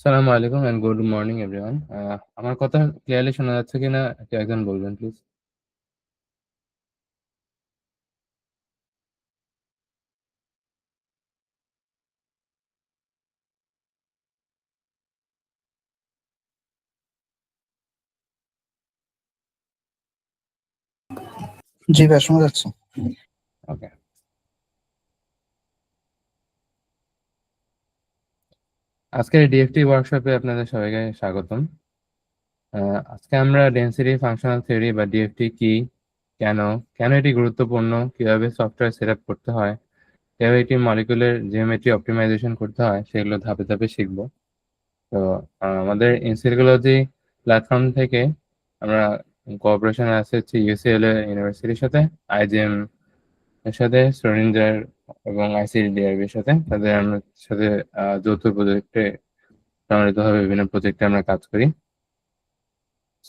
সালামু আলাইকুম and good morning everyone. আমার কথা ক্লিয়ারলি শোনা যাচ্ছে কিনা কেউ একজন বলবেন প্লিজ? জি ভাই, শোনা যাচ্ছে। ওকে। আজকের ডিএফটি ওয়ার্কশপে আপনাদের সবাইকে স্বাগতম। আজকে আমরা ডেনসিটি ফাংশনাল থিওরি বা ডিএফটি কি, কেন কেন এটি গুরুত্বপূর্ণ, কিভাবে সফটওয়্যার সেট আপ করতে হয়, কিভাবে এটি মলিকুলার জিওমেট্রি অপটিমাইজেশন করতে হয় সেগুলো ধাপে ধাপে শিখবো। তো আমাদের ইনসাইকোলজি প্ল্যাটফর্ম থেকে আমরা কোঅপারেশন আছে হচ্ছে ইউসিএলএ ইউনিভার্সিটির সাথে, আইজিএম এর সাথে, শ্রোডিঞ্জার এবং আইসিডিডিআরবি এর সাথে তাদের সাথে যৌথ প্রজেক্টে সম্মিলিতভাবে বিভিন্ন প্রজেক্টে আমরা কাজ করি।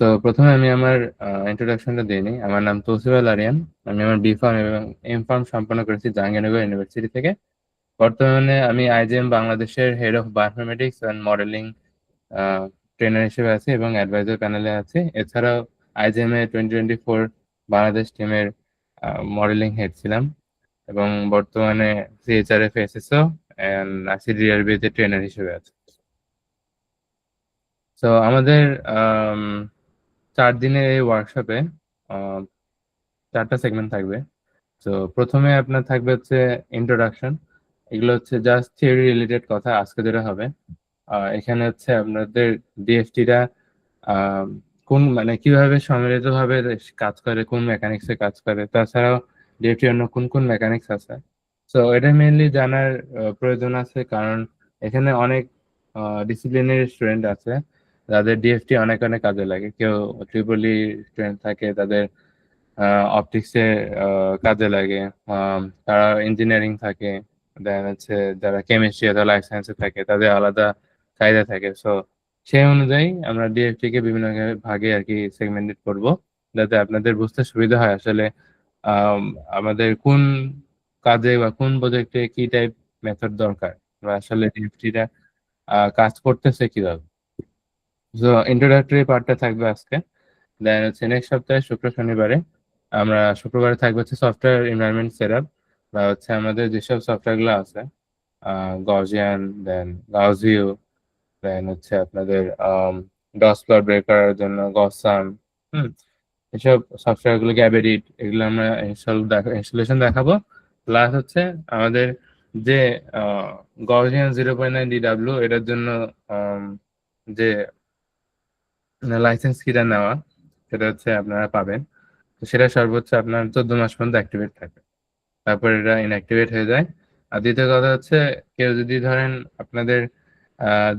তো প্রথমে আমি আমার ইন্ট্রোডাকশনটা দিয়ে নিই। আমার নাম তৌসিফ আল আরিয়ান। আমি আমার বি ফার্ম এবং এম ফার্ম সম্পন্ন করেছি জাহাঙ্গীরনগর ইউনিভার্সিটি থেকে। বর্তমানে আমি আইজিএম বাংলাদেশের head of bioinformatics and modelling trainer হিসেবে আছি এবং অ্যাডভাইজার প্যানেলে আছি। এছাড়াও আইজিএম এ 2024 বাংলাদেশ টিমের মডেলিং হেড ছিলাম এবং বর্তমানে সিএইচআরএফ এসএসও এন্ড আইসিডিআরবি তে ট্রেনার হিসেবে আছে। তো আমাদের 4 দিনের এই ওয়ার্কশপে চারটা সেগমেন্ট থাকবে। তো প্রথমে আপনার থাকবে হচ্ছে ইন্ট্রোডাকশন। এগুলো হচ্ছে জাস্ট থিওরি রিলেটেড কথা আজকে যেটা হবে। এখানে হচ্ছে আপনাদের ডিএফটিটা কোন মানে কিভাবে সম্মিলিতভাবে কাজ করে, কোন মেকানিক্সে কাজ করে, তাছাড়াও ডিএফটি অন্য কোন কোন মেকানিক্স আছে। তো এটা মেইনলি জানার প্রয়োজন আছে, কারণ এখানে অনেক ডিসিপ্লিনের স্টুডেন্ট আছে যাদের ডিএফটি অনেক অনেক কাজে লাগে। কেউ ট্রিপলি স্টুডেন্ট থাকে, তাদের অপটিক্সে কাজে লাগে। তারা ইঞ্জিনিয়ারিং থাকে, দেন হচ্ছে যারা কেমিস্ট্রি অথবা লাইফ সায়েন্সে থাকে তাদের আলাদা চাহিদা থাকে। সো সেই অনুযায়ী আমরা ডিএফটি কে বিভিন্ন ভাগে আর কি সেগমেন্টেড করব, যাতে আপনাদের বুঝতে সুবিধা হয় আসলে আম, আমাদের কোন কাজে বা কোন প্রজেক্টে কি টাইপ মেথড দরকার বা আসলে ডিএফটিটা কাজ করতেছে কিভাবে। তো ইন্ট্রোডাক্টরি পার্টটা থাকবে আজকে। দেন হচ্ছে নেক্সট সপ্তাহে শুক্র শনিবারে আমরা শুক্রবারে থাকবে হচ্ছে সফটওয়্যার এনভায়রনমেন্ট সেটআপ বা হচ্ছে আমাদের যেসব সফটওয়্যার গুলো আছে, গজিয়ান, দেন গাউজিও, দেন হচ্ছে আপনাদের ডস প্লট বের করার জন্য গসাম, হুম, এসব সফটওয়্যার গুলো, গ্যাবেডিট, এগুলো আমরা ইনস্টলেশন দেখাবো। প্লাস হচ্ছে আমাদের যে গজিয়ান 0.9 DW এটার জন্য আম, যে লাইসেন্স কিটা নেওয়া, সেটা হচ্ছে আপনারা পাবেন। তো সেটা সর্বোচ্চ আপনার 14 মাস পর্যন্ত অ্যাক্টিভেট থাকে, তারপর এটা ইনঅ্যাক্টিভেট হয়ে যায়। আর দ্বিতীয় কথা হচ্ছে, কেউ যদি ধরেন আপনাদের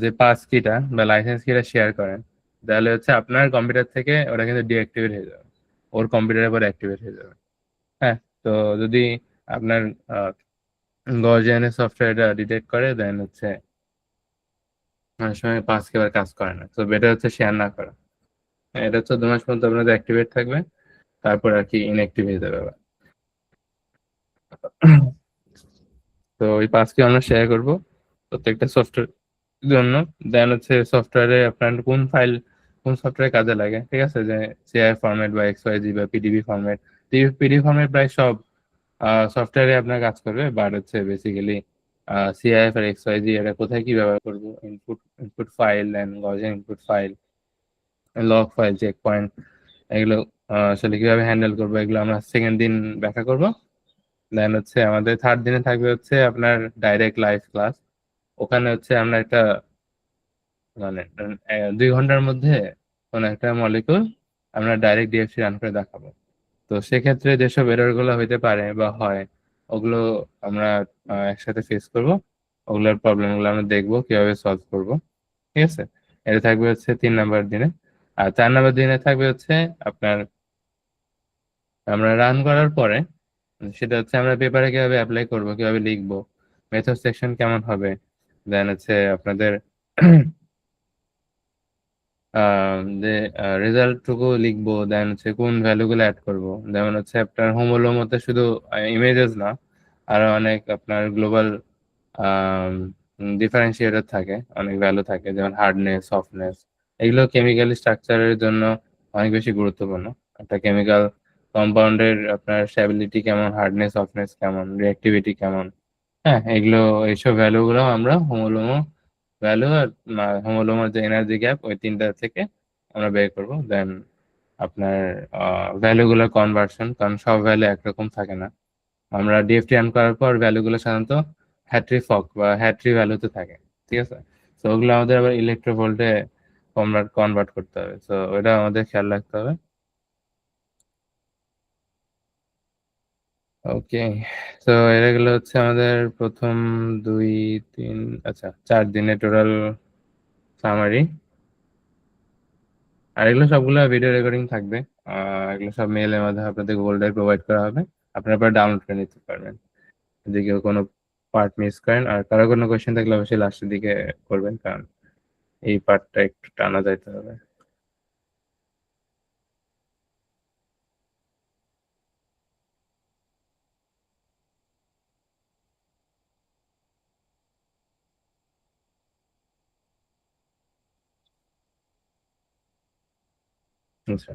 যে পাস কিটা বা লাইসেন্স কিটা শেয়ার করেন, তাহলে হচ্ছে আপনার কম্পিউটার থেকে ওটা কিন্তু ডিঅ্যাক্টিভেট হয়ে যাবে, ওর কম্পিউটারের পর অ্যাক্টিভেট হয়ে যাবে। হ্যাঁ। তো যদি আপনার গর্জিয়ানের সফটওয়্যারটা ডিটেক্ট করে, দেন হচ্ছে অনেক সময় পাস কে আবার কাজ করে না, তো বেটার হচ্ছে শেয়ার না করা। হ্যাঁ, এটা 14 মাস পর্যন্ত আপনাদের অ্যাক্টিভেট থাকবে, তারপর আর কি ইনঅ্যাক্টিভ হয়ে যাবে আবার। তো ওই পাঁচকে আমরা শেয়ার করব প্রত্যেকটা সফটওয়্যার জন্য। দেন হচ্ছে সফটওয়্যারে আপনার কোন ফাইল কোন সফটওয়্যারে কাজে লাগে, ঠিক আছে, যে সিআই ফরম্যাট বা এক্সওয়াইজি বা পিডিবি ফরম্যাট। পিডিবি ফরম্যাট প্রায় সব সফটওয়্যারে আপনার কাজ করবে, বাট হচ্ছে বেসিক্যালি সিআইএফ আর এক্সওয়াইজি এটা কোথায় কি ব্যবহার করবো, ইনপুট ইনপুট ফাইল এন্ড গজেন input file, log file, check point, এগুলো আসলে কিভাবে হ্যান্ডেল করবো, এগুলো আমরা সেকেন্ড দিন ব্যাখ্যা করব। দেন হচ্ছে আমাদের থার্ড দিনে থাকবে হচ্ছে আপনার ডাইরেক্ট লাইভ ক্লাস। ওখানে হচ্ছে আমরা একটা মানে 2 ঘন্টার মধ্যে কোনো একটা মলিকুল আমরা ডাইরেক্ট ডিএফসি রান করে দেখাবো। তো সেক্ষেত্রে যেসব এরর গুলো হইতে পারে বা হয়, ওগুলো আমরা একসাথে ফেস করব, ওগুলোর প্রবলেম গুলো আমরা দেখবো কিভাবে সলভ করব। ঠিক আছে, এটা থাকবে হচ্ছে 3 নাম্বার দিনে। আর 4 নাম্বার দিনে থাকবে হচ্ছে আপনার আমরা রান করার পরে সেটা হচ্ছে আমরা পেপারে কিভাবে অ্যাপ্লাই করব, কিভাবে লিখবো, মেথড সেকশন কেমন হবে, দেন হচ্ছে আপনাদের যে রেজাল্ট টুকু লিখবো, দেন হচ্ছে কোন ভ্যালু গুলো অ্যাড করবো। যেমন হচ্ছে আপনার হোমোলোমতে শুধু ইমেজেস না, আরো অনেক আপনার গ্লোবাল ডিফারেন্সিয়েটর থাকে, অনেক ভ্যালু থাকে, যেমন হার্ডনেস, সফটনেস। এগুলো কেমিক্যাল স্ট্রাকচারের জন্য অনেক বেশি গুরুত্বপূর্ণ। একটা কেমিক্যাল কম্পাউন্ডের আপনার স্ট্যাবিলিটি কেমন, হার্ডনেস, সফটনেস কেমন, রিঅ্যাক্টিভিটি কেমন, হ্যাঁ, এগুলো, এইসব ভ্যালু গুলো আমরা হোমোলোমো ভ্যালু আর হোমোলোমো যে এনার্জি গ্যাপ, ওই তিনটা থেকে আমরা বের করবো। দেন আপনার ভ্যালু গুলো কনভার্সন, কারণ সব ভ্যালু একরকম থাকে না। আমরা ডিএফটি রান করার পর ভ্যালু গুলো সাধারণত হ্যাট্রি ফক বা হ্যাট্রি ভ্যালুতে থাকে, ঠিক আছে। তো ওগুলো আমাদের আবার ইলেকট্রোভোল্টে কনভার্ট কনভার্ট করতে হবে, তো ওটা আমাদের খেয়াল রাখতে হবে। ওকে, তো এগুলো হচ্ছে আমাদের প্রথম 2 3, আচ্ছা 4 দিনের টোটাল সামারি। আর এগুলো সবগুলো ভিডিও রেকর্ডিং থাকবে। এগুলো সব মেইলের মাধ্যমে আপনাদের গুগল ড্রাইভ প্রোভাইড করা হবে, আপনারা পরে ডাউনলোড করে নিতে পারবেন যদি কেউ কোনো পার্ট মিস করেন। আর কারো কোনো কোয়েশ্চেন থাকলে অবশ্যই লাস্টের দিকে করবেন, কারণ এই পার্টটা একটু টানা যাইতে হবে। আচ্ছা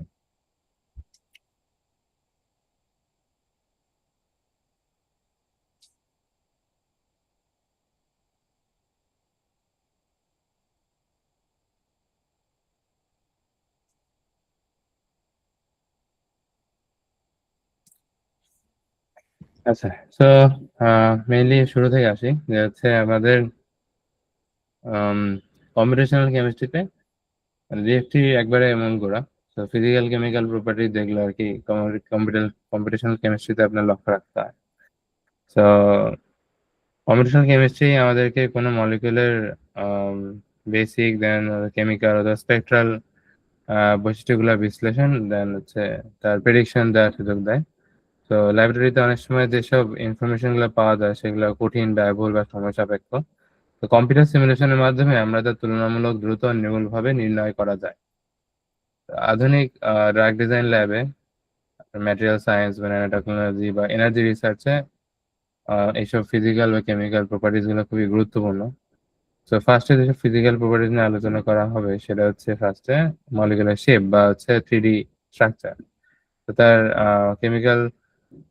আচ্ছা, তো মেইনলি শুরু থেকে আসি, যে হচ্ছে আমাদের কম্পিউটেশনাল কেমিস্ট্রিতে রিএক্টরি একবারে এমন গোড়া। তো ফিজিক্যাল কেমিক্যাল প্রপার্টি যেগুলো আর কি কম্পিউটেশনাল কেমিস্ট্রিতে আপনার লক্ষ্য রাখতে হয়। তো কম্পিউটেশনাল কেমিস্ট্রি আমাদেরকে কোনো মলিকুলের বেসিক, দেন কেমিক্যাল অথবা স্পেকট্রাল বৈশিষ্ট্যগুলো বিশ্লেষণ, দেন হচ্ছে তার প্রেডিকশন দেওয়ার সুযোগ দেয়। তো লাইব্রেরিতে অনেক সময় যেসব ইনফরমেশন গুলো পাওয়া যায় সেগুলো কঠিন, ব্যয়বহুল বা সময় সাপেক্ষ। তো কম্পিউটার সিমুলেশনের মাধ্যমে আমরা তা তুলনামূলক দ্রুত ও নির্ভুলভাবে নির্ণয় করা যায়। আধুনিক ড্রাগ ডিজাইন ল্যাবে, ম্যাটেরিয়াল সায়েন্স বা ন্যানো টেকনোলজি বা এনার্জি রিসার্চে এইসব ফিজিক্যাল বা কেমিক্যাল প্রপার্টিজ গুলো খুবই গুরুত্বপূর্ণ। তো ফার্স্টে যেসব ফিজিক্যাল প্রপার্টিজ নিয়ে আলোচনা করা হবে সেটা হচ্ছে ফার্স্টে মলিকুলার শেপ বা হচ্ছে 3D স্ট্রাকচার। তো তার কেমিক্যাল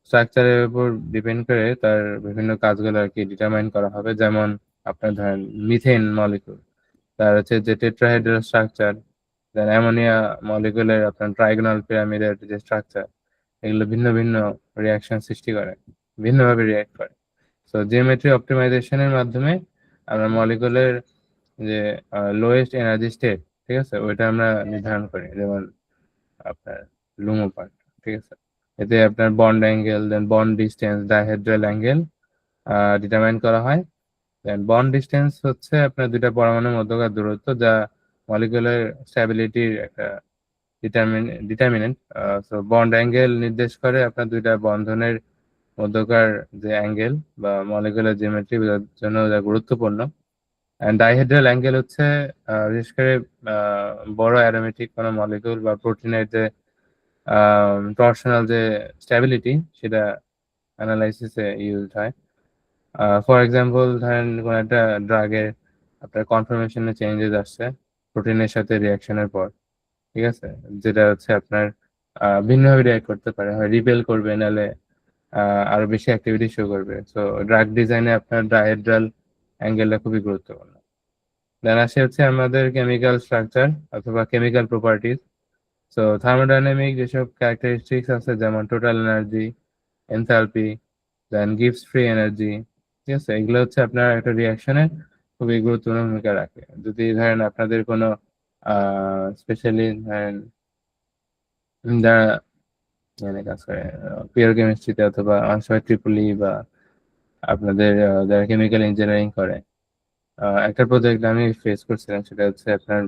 স্ট্রাকচারের উপর ডিপেন্ড করে তার বিভিন্ন কাজগুলো আর কি ডিটারমাইন করা হবে। যেমন আপনার ধরেন মিথেন মলিকুল, তার হচ্ছে যে টেট্রাহেড্রাল স্ট্রাকচার, দেন অ্যামোনিয়া মলিকুলের আপনার ট্রাইগোনাল পিরামিডের যে স্ট্রাকচার, এগুলো ভিন্ন ভিন্ন রিয়াকশন সৃষ্টি করে, ভিন্নভাবে রিয়াক্ট করে। তো জিওমেট্রি অপটিমাইজেশনের মাধ্যমে আমরা মলিকুলের যে লোয়েস্ট এনার্জি স্টেট, ঠিক আছে, ওইটা আমরা নির্ধারণ করি। যেমন আপনার লুমো পার্ট, ঠিক আছে, এতে আপনার bond angle, then bond distance, dihedral angle determine করা হয়। দেন বন্ড ডিস্টেন্স হচ্ছে আপনার দুইটা পরমাণুর মধ্যকার দূরত্ব, যা মলিকুলার স্ট্যাবিলিটির একটা ডিটারমিনেন্ট। তো বন্ড অ্যাঙ্গেল নির্দেশ করে আপনার দুইটা বন্ধনের মধ্যকার যে অ্যাঙ্গেল বা মলিকুলার জিওমেট্রি বোঝার জন্য যা গুরুত্বপূর্ণ। অ্যান্ড ডাইহেড্রাল অ্যাঙ্গেল হচ্ছে বিশেষ করে বড় অ্যারোমেটিক কোনো মলিকুল বা প্রোটিনের যে টর্শনাল যে স্ট্যাবিলিটি, সেটা অ্যানালাইসিসে ইউজ হয়। ফর এক্সাম্পল ধরেন কোন একটা ড্রাগের আপনার কনফার্মেশনে চেঞ্জেস আসছে প্রোটিনের সাথে রিয়াকশনের পর, ঠিক আছে, যেটা হচ্ছে আপনার ভিন্নভাবে রিয়াক্ট করতে পারে, হয় রিপেল করবে, নাহলে আরো বেশি অ্যাক্টিভিটি শো করবে। তো ড্রাগ ডিজাইনে আপনার ডাইহেড্রাল অ্যাঙ্গেলটা খুবই গুরুত্বপূর্ণ। দেন আসে হচ্ছে আমাদের কেমিক্যাল স্ট্রাকচার অথবা কেমিক্যাল প্রপার্টিজ। তো থার্মোডাইনামিক যেসব ক্যারেক্টারিস্টিক্স আছে, যেমন টোটাল এনার্জি, এনথালপি, দেন গিভস ফ্রি এনার্জি, ঠিক আছে, এগুলো হচ্ছে আপনার একটা রিয়াকশনে খুবই গুরুত্বপূর্ণ ভূমিকা রাখে। যদি ধরেন আপনাদের কোনো স্পেশালি ধরেন যারা মানে কাজ করে পিওর কেমিস্ট্রিতে অথবা অনেক সময় ট্রিপলি বা আপনাদের যারা কেমিক্যাল ইঞ্জিনিয়ারিং করে, একটা প্রজেক্ট আমি ফেস করছিলাম, সেটা হচ্ছে আপনার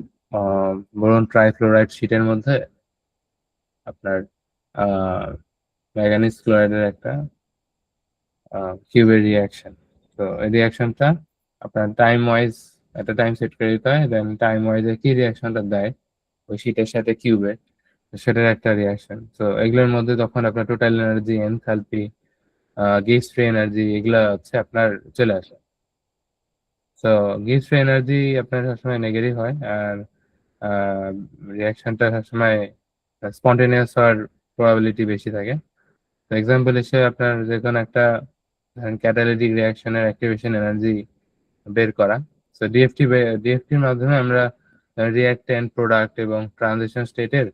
বোরন ট্রাইফ্লোরাইড শিটের মধ্যে আপনার ম্যাঙ্গানিজ ক্লোরাইডের একটা কিউবের রিয়াকশন। তো এই রিয়াকশনটা আপনার টাইম ওয়াইজ একটা টাইম সেট করে দিতে হয়, দেন টাইম ওয়াইজে কি রিয়াকশনটা দেয় ওই শীটের সাথে কিউবের, সেটার একটা রিয়াকশন। তো এগুলোর মধ্যে তখন আপনার total energy, enthalpy, gives free energy, এগুলা হচ্ছে আপনার চলে আসে। সো গিভস ফ্রি এনার্জি আপনার সবসময় নেগেটিভ হয়, আর রিয়াকশনটা সবসময় স্পন্টেনিয়াস হওয়ার প্রবাবিলিটি বেশি থাকে। তো এক্সাম্পল হিসেবে আপনার যে কোনো একটা ক্যাটালিটিক রিয়াকশনের অ্যাক্টিভেশন এনার্জি বের করা। সো ডিএফটির মাধ্যমে আমরা রিয়াক্ট্যান্ট, প্রোডাক্ট এবং ট্রানজিশন স্টেটের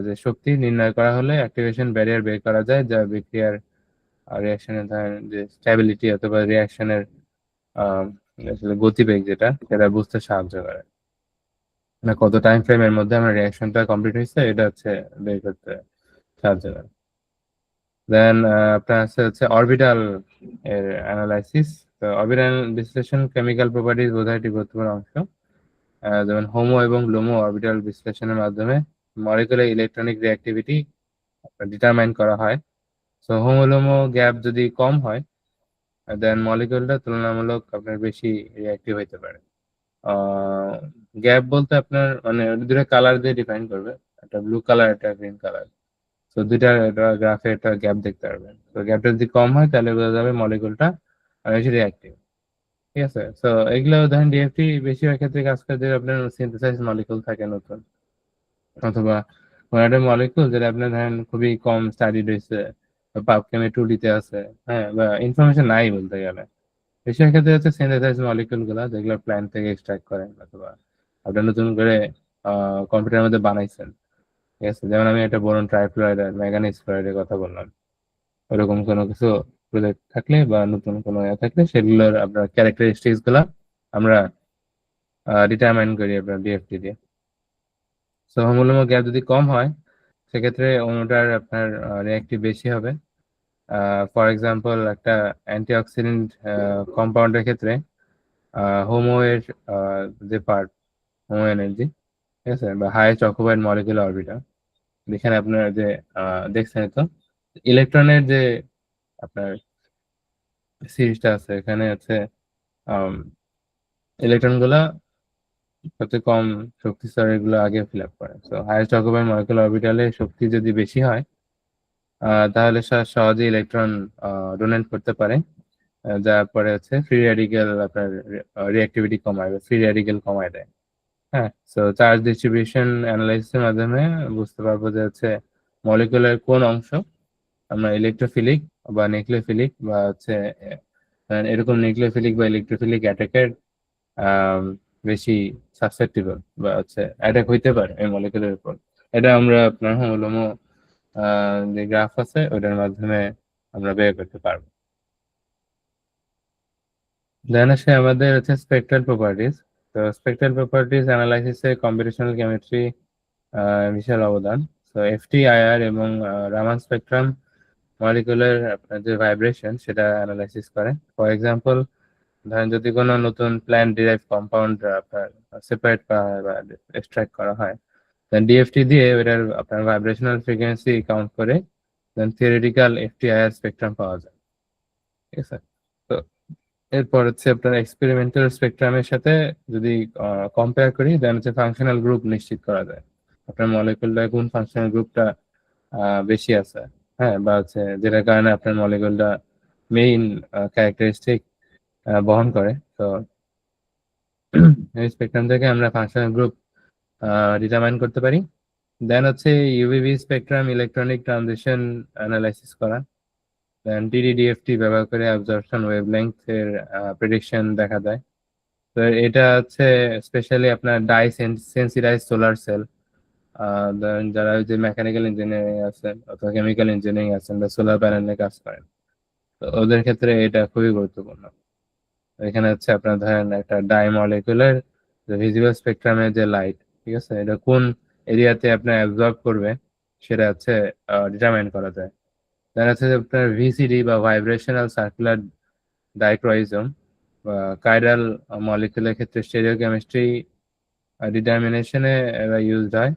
যে শক্তি নির্ণয় করা হলে অ্যাক্টিভেশন ব্যারিয়ার বের করা যায়, যা বিক্রিয়ার রিয়াকশনের ধরেন যে স্ট্যাবিলিটি অথবা রিয়াকশনের আসলে গতিবেগ যেটা সেটা বুঝতে সাহায্য করে। মানে কত টাইম ফ্রেমের মধ্যে আমার রিয়াকশনটা কমপ্লিট হয়েছে এটা হচ্ছে বের করতে সাহায্য করে। দেন আপনার হচ্ছে অরবিটাল এর অ্যানালাইসিস। তো অরবিটাল বিশ্লেষণ কেমিক্যাল প্রপার্টিজ বোঝার একটি গুরুত্বপূর্ণ অংশ। যেমন হোমো এবং লোমো অরবিটাল বিশ্লেষণের মাধ্যমে মলিকুলার ইলেকট্রনিক রিঅ্যাক্টিভিটি ডিটারমাইন করা হয়। সো হোমো লোমো গ্যাপ যদি কম হয়, দেন মলিকুলটা তুলনামূলক আপনার বেশি রিঅ্যাক্টিভ হইতে পারে। গ্যাপ বলতে আপনার মানে দুটা কালার দিয়ে ডিফাইন করবে, একটা ব্লু কালার একটা গ্রিন কালার। তো দুইটা গ্রাফে একটা গ্যাপ দেখতে পারবেন। তো গ্যাপটা যদি কম হয় তাহলে বোঝা যাবে মলিকুলটা বেশি রিঅ্যাক্টিভ। ঠিক আছে, তো এগুলো ধরেন ডিএফটি বেশিরভাগ ক্ষেত্রে কাজ করে যে আপনার সিনথেসাইজ মলিকুল থাকে নতুন, অথবা কোনো একটা মলিকুল যেটা আপনার ধরেন খুবই কম স্টাডি রয়েছে, পাবকেমে 2D-তে আছে, হ্যাঁ, বা ইনফরমেশন নাই বলতে গেলে। বেশিরভাগ ক্ষেত্রে হচ্ছে সিনথেসাইজ মলিকুল গুলা যেগুলো প্ল্যান্ট থেকে এক্সট্রাক্ট করেন, অথবা আপনার নতুন করে কম্পিউটারের মধ্যে বানাইছেন। ঠিক আছে, যেমন আমি একটা বোরন ট্রাইফ্লোরাইড আর ম্যাঙ্গানিজ ক্লোরাইডের কথা বললাম। ওরকম কোনো কিছু প্রজেক্ট থাকলে বা নতুন কোনো ইয়ে থাকলে সেগুলোর আপনার ক্যারেক্টারিস্টিক্স গুলা আমরা ডিটারমাইন করি আপনার ডিএফটি দিয়ে। সো হোমোলোমো গ্যাপ যদি কম হয় সেক্ষেত্রে অণুটার আপনার রিঅ্যাক্টিভ বেশি হবে। ফর এক্সাম্পল একটা অ্যান্টিঅক্সিডেন্ট কম্পাউন্ডের ক্ষেত্রে হোমো এর যে পার্ট, হোমো এনার্জি, ঠিক আছে, বা হাইয়েস্ট অকুপাইড মলিকুলার অরবিটাল, যেখানে আপনার যে দেখছেন তো ইলেকট্রনের যে আপনার সিরিজটা আছে, এখানে হচ্ছে ইলেকট্রন গুলা সবচেয়ে কম শক্তি স্তরের গুলো আগে ফিল আপ করে। তো হাইয়েস্ট অকুপাইড মলিকুলার অরবিটালে শক্তি যদি বেশি হয়, তাহলে সহজে ইলেকট্রন ডোনেট করতে পারে, যার পরে হচ্ছে ফ্রি রেডিক্যাল আপনার রিঅ্যাক্টিভিটি কমায়, ফ্রি রেডিক্যাল কমায় দেয়। হ্যাঁ, তো চার্জ ডিস্ট্রিবিউশন অ্যানালাইসিসের মাধ্যমে বুঝতে পারবো যে হচ্ছে মলিকুলার কোন অংশ আমরা ইলেকট্রোফিলিক বা নিউক্লিওফিলিক বা হচ্ছে এরকম নিউক্লিওফিলিক বা ইলেকট্রোফিলিক অ্যাটাকের বেশি সাসেপ্টিবল বা হচ্ছে অ্যাটাক হইতে পারে এই মলিকুলের উপর। এটা আমরা আপনার হোমোলোমো যে গ্রাফ আছে ওটার মাধ্যমে আমরা বের করতে পারবো। দেন আসে আমাদের হচ্ছে স্পেকট্রাল প্রপার্টিজ। তো স্পেকট্রাল প্রপার্টিজ অ্যানালাইসিসে কম্পিউটেশনাল কেমিস্ট্রি বিশাল অবদান। তো এফটিআইআর এবং রামান স্পেকট্রাম মলিকুলার আপনার যে ভাইব্রেশন সেটা অ্যানালাইসিস করে। ফর এক্সাম্পল ধরেন যদি কোনো নতুন প্ল্যান্ট ডিরাইভ কম্পাউন্ড আপনার সেপারেট করা হয় বা এক্সট্রাক্ট করা হয়, দেন ডিএফটি দিয়ে ওটার আপনার ভাইব্রেশনাল ফ্রিকোয়েন্সি কাউন্ট করে দেন থিওরিটিক্যাল এফটিআইআর স্পেকট্রাম পাওয়া যায়। ঠিক আছে, তো এরপর হচ্ছে আপনার এক্সপেরিমেন্টাল স্পেকট্রামের সাথে যদি কম্পেয়ার করি দেন হচ্ছে ফাংশনাল গ্রুপ নিশ্চিত করা যায়, আপনার মলিকুলটা কোন ফাংশনাল গ্রুপটা বেশি আছে, হ্যাঁ, বা হচ্ছে যেটার কারণে আপনার মলিকুলটা মেইন ক্যারেক্টারিস্টিক বহন করে। তো এই স্পেকট্রাম থেকে আমরা ফাংশনাল গ্রুপ ডিটারমাইন করতে পারি। দেন হচ্ছে UVB spectrum electronic transition analysis করা, দেন টিডিডিএফটি ব্যবহার করে অ্যাবজর্পশন ওয়েভলেংথ এর প্রেডিকশন দেখা যায়। তো এটা হচ্ছে স্পেশালি আপনার ডাই সেন্সিটাইজ সোলার সেল, যারা যে মেকানিক্যাল ইঞ্জিনিয়ারিং আছেন অথবা কেমিক্যাল ইঞ্জিনিয়ারিং আছেন বা সোলার প্যানেলে কাজ করেন, তো ওদের ক্ষেত্রে এটা খুবই গুরুত্বপূর্ণ। এখানে হচ্ছে আপনার ধরেন একটা ডাই মলিকুলার ভিজিবল স্পেকট্রামের যে লাইট, ঠিক আছে, এটা কোন এরিয়াতে আপনার অ্যাবজর্ব করবে সেটা হচ্ছে ডিটারমাইন করা যায়। দেখা যাচ্ছে যে আপনার ভিসিডি বা ভাইব্রেশনাল সার্কুলার ডাইক্রোইজম বা কাইরাল মলিকুলের ক্ষেত্রে স্টেরিওকেমিস্ট্রি ডিটারমিনেশনে এরা ইউজড হয়,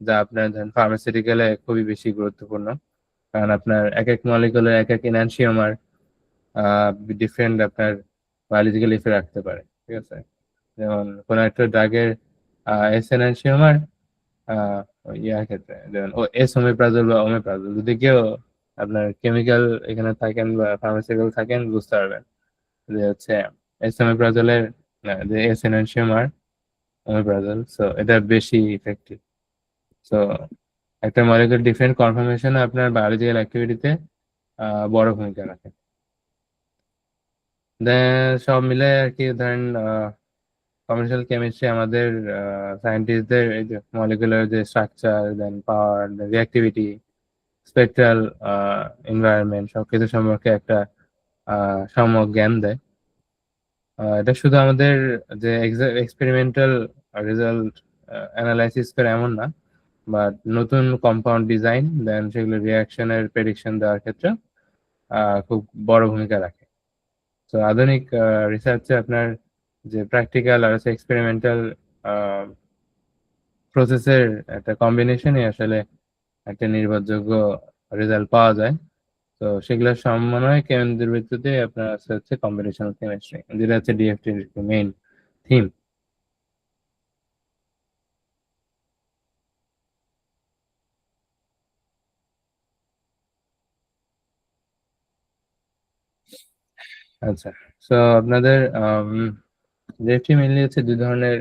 যা আপনার ধরেন ফার্মাসিউটিক্যালে খুবই বেশি গুরুত্বপূর্ণ। কারণ আপনার এক এক মলিকুলের এক এক এনানসিওমার ডিফারেন্ট আপনার বায়োলজিক্যাল ইফেক্ট রাখতে পারে। ঠিক আছে, যেমন কোন একটা ড্রাগের এস এনানসিওমার ইয়ার ক্ষেত্রে যেমন ও এস ওমেপ্রাজল বা ওমেপ্রাজল, যদি কেউ আপনার কেমিক্যাল এখানে থাকেন বা ফার্মাসিউটিক্যাল থাকেন বুঝতে পারবেন যে হচ্ছে এস ওমেপ্রাজলের যে এস এনানসিয়াম আর ওমেপ্রাজল, সো এটা বেশি ইফেক্টিভ। সো একটা মলিকুলার ডিফারেন্ট কনফার্মেশন আপনার বায়োলজিক্যাল অ্যাক্টিভিটিতে বড় ভূমিকা রাখে। দেন সব মিলে আর কি ধরেন কমার্শিয়াল কেমিস্ট্রি আমাদের সায়েন্টিস্টদের এই যে মলিকুলার যে স্ট্রাকচার, দেন পাওয়ার, রিঅ্যাক্টিভিটি, স্পেকট্রাল এনভায়রনমেন্ট সবকিছু সম্পর্কে একটা সম্যক জ্ঞান দেয়। এটা শুধু আমাদের যে এক্সপেরিমেন্টাল রেজাল্ট অ্যানালাইসিস করে এমন না, বাট নতুন কম্পাউন্ড ডিজাইন দেন সেগুলো রিয়াকশনের প্রেডিকশন দেওয়ার ক্ষেত্রে খুব বড় ভূমিকা রাখে। তো আধুনিক রিসার্চে আপনার যে প্র্যাকটিক্যাল আর হচ্ছে এক্সপেরিমেন্টাল প্রসেসের একটা কম্বিনেশনই আসলে একটা নির্ভরযোগ্য রেজাল্ট পাওয়া যায়। তো সেগুলোর সমন্বয় কেন্দ্রবিন্দুতে আপনার হচ্ছে কম্বিনেশনাল কেমিস্ট্রি, যেটা হচ্ছে ডিএফটির মেইন থিম। আচ্ছা, তো আপনাদের ডিএফটি মেইনলি হচ্ছে দুই ধরনের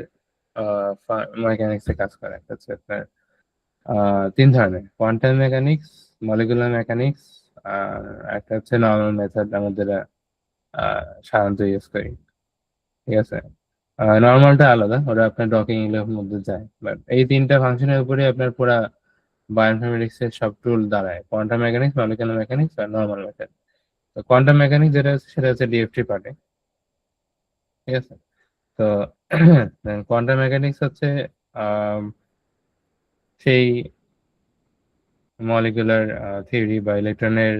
মেকানিক্সে কাজ করে। একটা হচ্ছে আপনার তিন ধরনের: কোয়ান্টাম মেকানিক্স, মলিকুলার মেকানিক্স, আর একটা হচ্ছে নর্মাল মেথড আমাদের সাধারণত ইউজ করি। ঠিক আছে, নর্মালটা আলাদা, ওটা আপনার ডকিং এগুলোর মধ্যে যায়, বাট এই তিনটা ফাংশনের উপরে আপনার পুরা বায়োইনফরমেটিক্স এর সব টুল দাঁড়ায়: কোয়ান্টাম মেকানিক্স, মলিকুলার মেকানিক্স আর নর্মাল মেথড। তো কোয়ান্টাম মেকানিক্স যেটা আছে সেটা হচ্ছে ডিএফটি পার্টে। ঠিক আছে, তো কোয়ান্টাম মেকানিক্স হচ্ছে আম, সেই মলিকুলার থিওরি বা ইলেকট্রনের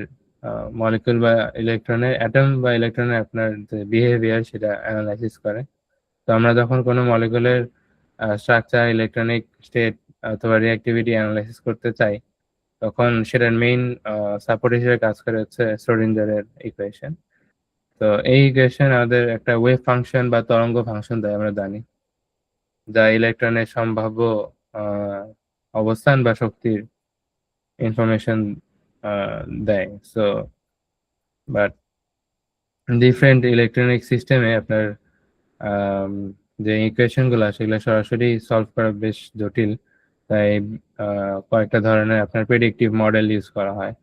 মলিকুল বা ইলেকট্রনের অ্যাটম বা ইলেকট্রনের আপনার যে বিহেভিয়ার সেটা অ্যানালাইসিস করে। তো আমরা যখন কোনো মলিকুলের স্ট্রাকচার, ইলেকট্রনিক স্টেট অথবা রিঅ্যাক্টিভিটি অ্যানালাইসিস করতে চাই, তখন সেটার মেইন সাপোর্ট হিসেবে কাজ করে হচ্ছে শ্রোডিঞ্জারের ইকুয়েশন। তো এই ইকুয়েশন আমাদের একটা ওয়েভ ফাংশন বা তরঙ্গ ফাংশন দেয়, আমরা জানি, যা ইলেকট্রনের সম্ভাব্য আহ, অবস্থান বা শক্তির ইনফরমেশন দেয়। সো বাট ডিফারেন্ট ইলেকট্রনিক সিস্টেমে আপনার আম, যে ইকুয়েশন গুলো সেগুলো সরাসরি সলভ করা বেশ জটিল। তাই কয়েকটা ধরনের আপনার প্রেডিক্টিভ মডেল ইউজ করা হয়।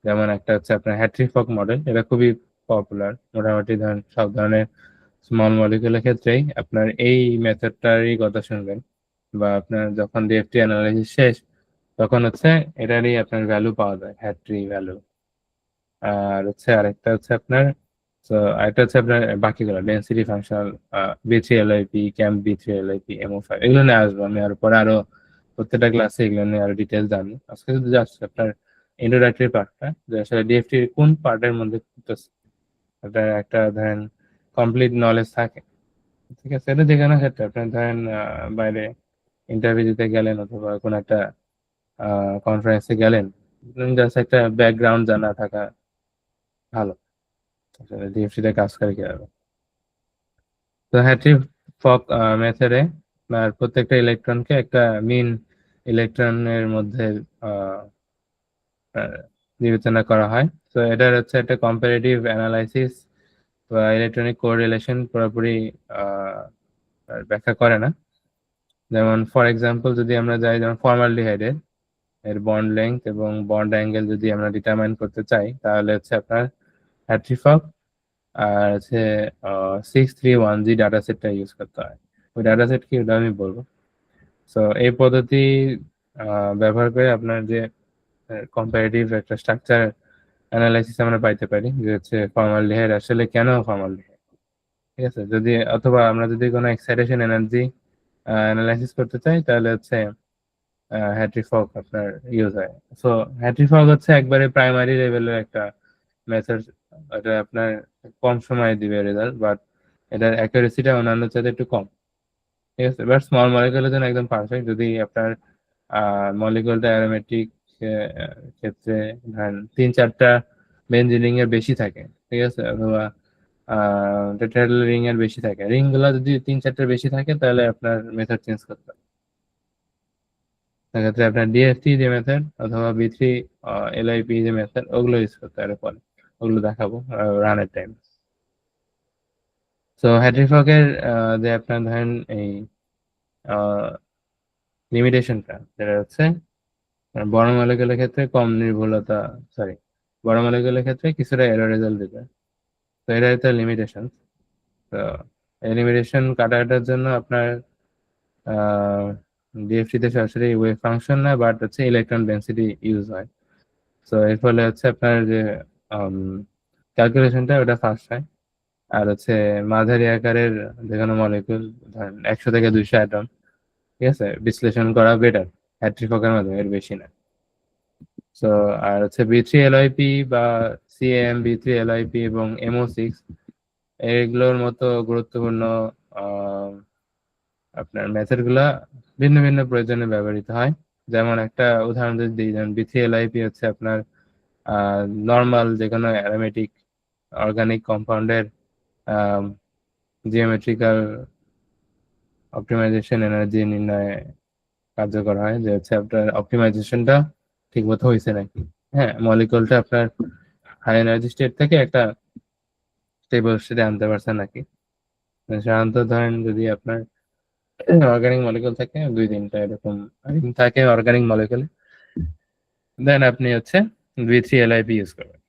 যেমন একটা হচ্ছে আপনার হ্যাট্রি ফক মডেল, এটা খুবই পপুলার। মোটামুটি ধরেন সব ধরনের স্মল মলিকুলের ক্ষেত্রেই আপনার এই মেথডটারই কথা শুনবেন, বা আপনার যখন ডিএফটি অ্যানালাইসিস শেষ তখন হচ্ছে এটারই আপনার ভ্যালু পাওয়া যায়, হ্যাট্রি ভ্যালু। আর হচ্ছে আরেকটা হচ্ছে আপনার, তো আরেকটা হচ্ছে আপনার বাকিগুলো ডেন্সিটি ফাংশনাল, বি3 এলআইপি, ক্যাম্প বি3 এলআইপি, এমও5, এগুলো নিয়ে আসবো আমি আর পরে আরো প্রত্যেকটা ক্লাসে এগুলো নিয়ে আরো ডিটেলস জানি। আজকে শুধু জাস্ট আপনার ইন্ট্রোডাক্টরি পার্টটা, যে আসলে ডিএফটি কোন পার্টের মধ্যে করতেছে, এটা একটা ধরেন কমপ্লিট নলেজ থাকে। ঠিক আছে, এটা যে কোনো ক্ষেত্রে আপনার ধরেন বাইরে ইন্টারভিউ দিতে গেলেন অথবা কোনো একটা কনফারেন্সে গেলেন, জাস্ট একটা ব্যাকগ্রাউন্ড জানা থাকা ভালো আসলে ডিএফটি তে কাজ করে কিভাবে। তো হ্যাট্রি ফক মেথডে আপনার প্রত্যেকটা ইলেকট্রনকে একটা মিন ইলেকট্রনের মধ্যে আহ, আহ, বিবেচনা করা হয়। তো এটার হচ্ছে একটা কম্পারেটিভ অ্যানালাইসিস বা ইলেকট্রনিক কোরিলেশন পুরোপুরি আহ, ব্যাখ্যা করে না। যেমন ফর এক্সাম্পল যদি আমরা যাই, যেমন ফর্মালডিহাইডের এর বন্ড লেংথ এবং বন্ড অ্যাঙ্গেল যদি আমরা ডিটারমাইন করতে চাই, তাহলে হচ্ছে আপনার হ্যাট্রি ফক আর হচ্ছে 631G ডাটা সেটটা ইউজ করতে হয়। ওই ডাটা সেট কি, ওটা আমি বলবো। তো এই পদ্ধতি ব্যবহার করে আপনার যে কম্পারেটিভ একটা স্ট্রাকচার অ্যানালাইসিস আমরা পাইতে পারি, যে হচ্ছে ফর্মালডিহাইড আসলে কেন ফর্মালডিহাইড। ঠিক আছে, যদি অথবা আমরা যদি কোনো এক্সাইটেশন এনার্জি অ্যানালাইসিস করতে চাই, তাহলে হচ্ছে হ্যাট্রি ফক আপনার ইউজ হয়। সো হ্যাট্রি ফক হচ্ছে একবারে প্রাইমারি লেভেলের একটা মেথড। এটা আপনার কম সময়ে দিবে রেজাল্ট, বাট এটার অ্যাকুরেসিটা অন্যান্য চাইতে একটু কম। ঠিক আছে, বাট স্মল মলিকুলের জন্য একদম পারফেক্ট। যদি আপনার মলিকুলটা অ্যারোমেটিক ক্ষেত্রে ধরেন 3-4টা বেঞ্জিন রিং এর বেশি থাকে, ঠিক আছে, অথবা টেট্রাহেড্রাল রিং এর বেশি থাকে, রিং গুলা যদি 3-4টার বেশি থাকে, তাহলে আপনার মেথড চেঞ্জ করতে হবে। সেক্ষেত্রে আপনার ডিএফটি যে মেথড অথবা বি3 এলআইপি যে মেথড, ওগুলো ইউজ করতে হবে পরে, ওগুলো দেখাবো রানের টাইম। সো হ্যাট্রি ফকের যে আপনার ধরেন এই লিমিটেশনটা যেটা হচ্ছে বড় মলিকুলের ক্ষেত্রে কম নির্ভুলতা, সরি, বড় মলিকুলের ক্ষেত্রে কিছুটা এরর রেজাল্ট দিবে। তো এটা একটা লিমিটেশন। তো এই লিমিটেশন কাটাটার জন্য আপনার ডিএফটি তে সরাসরি ওয়েভ ফাংশন না, বাট হচ্ছে ইলেকট্রন ডেন্সিটি ইউজ হয়। তো এর ফলে হচ্ছে আপনার যে ক্যালকুলেশনটা ওটা ফাস্ট হয়। আর হচ্ছে মাঝারি আকারের যে কোনো মলিকুল, ধরেন 100 থেকে 200 অ্যাটম, ঠিক আছে, বিশ্লেষণ করা বেটার হ্যাট্রি ফকের মাধ্যমে, এর বেশি না। তো আর হচ্ছে বি3 এলআইপি বা সিএম বি3 এলআইপি এবং এমও6, এগুলোর মতো গুরুত্বপূর্ণ আহ, আপনার মেথড গুলা ভিন্ন ভিন্ন প্রয়োজনে ব্যবহৃত হয়। যেমন একটা উদাহরণ যদি দিই, যেমন বি3 এলআইপি হচ্ছে আপনার নর্মাল যে কোনো অ্যারোমেটিক অর্গানিক কম্পাউন্ডের জিওমেট্রিক্যাল অপটিমাইজেশন এনার্জি নির্ণয়ে কার্যকর হয়, যে হচ্ছে আপনার অপটিমাইজেশনটা ঠিক মতো হয়েছে নাকি। হ্যাঁ, মলিকুলটা আপনার হাই এনার্জি স্টেট থেকে একটা স্টেবল স্টেটে আনতে পারছে নাকি। সাধারণত ধরেন যদি আপনার অর্গানিক মলিকুল থাকে 2-3টা এরকম ring থাকে অর্গানিক মলিকুলে, দেন আপনি হচ্ছে বি3 এলআইপি ইউজ করবেন।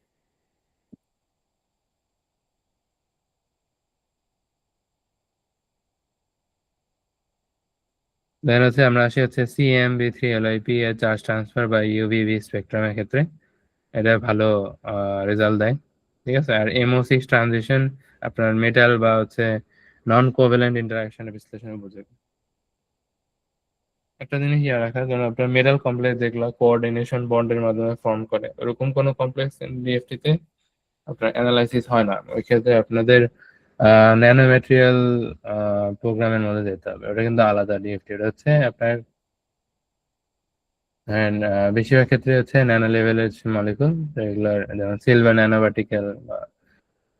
দেন হচ্ছে আমরা আসি হচ্ছে সিএম বি3 এলআইপি এর চার্জ ট্রান্সফার বা ইউভিভি স্পেকট্রামের ক্ষেত্রে এটা ভালো রেজাল্ট দেয়। ঠিক আছে। আর এমও6 ট্রানজিশন আপনার মেটাল বা হচ্ছে নন কোভ্যালেন্ট ইন্টারাকশনের বিশ্লেষণ উপযোগী। একটা জিনিস ইয়ে রাখা, যেন আপনার মেটাল কমপ্লেক্স যেগুলো কোঅর্ডিনেশন বন্ডের মাধ্যমে ফর্ম করে, ওরকম কোনো কমপ্লেক্স ডিএফটি তে আপনার অ্যানালাইসিস হয় না। ওই ক্ষেত্রে আপনাদের ন্যানো ম্যাটেরিয়াল প্রোগ্রামের মধ্যে যেতে হবে। ওটা কিন্তু আলাদা ডিএফটি, ওটা হচ্ছে আপনার বেশিরভাগ ক্ষেত্রে হচ্ছে ন্যানো লেভেলের মলিকুল, রেগুলার যেমন সিলভার ন্যানো পার্টিকেল বা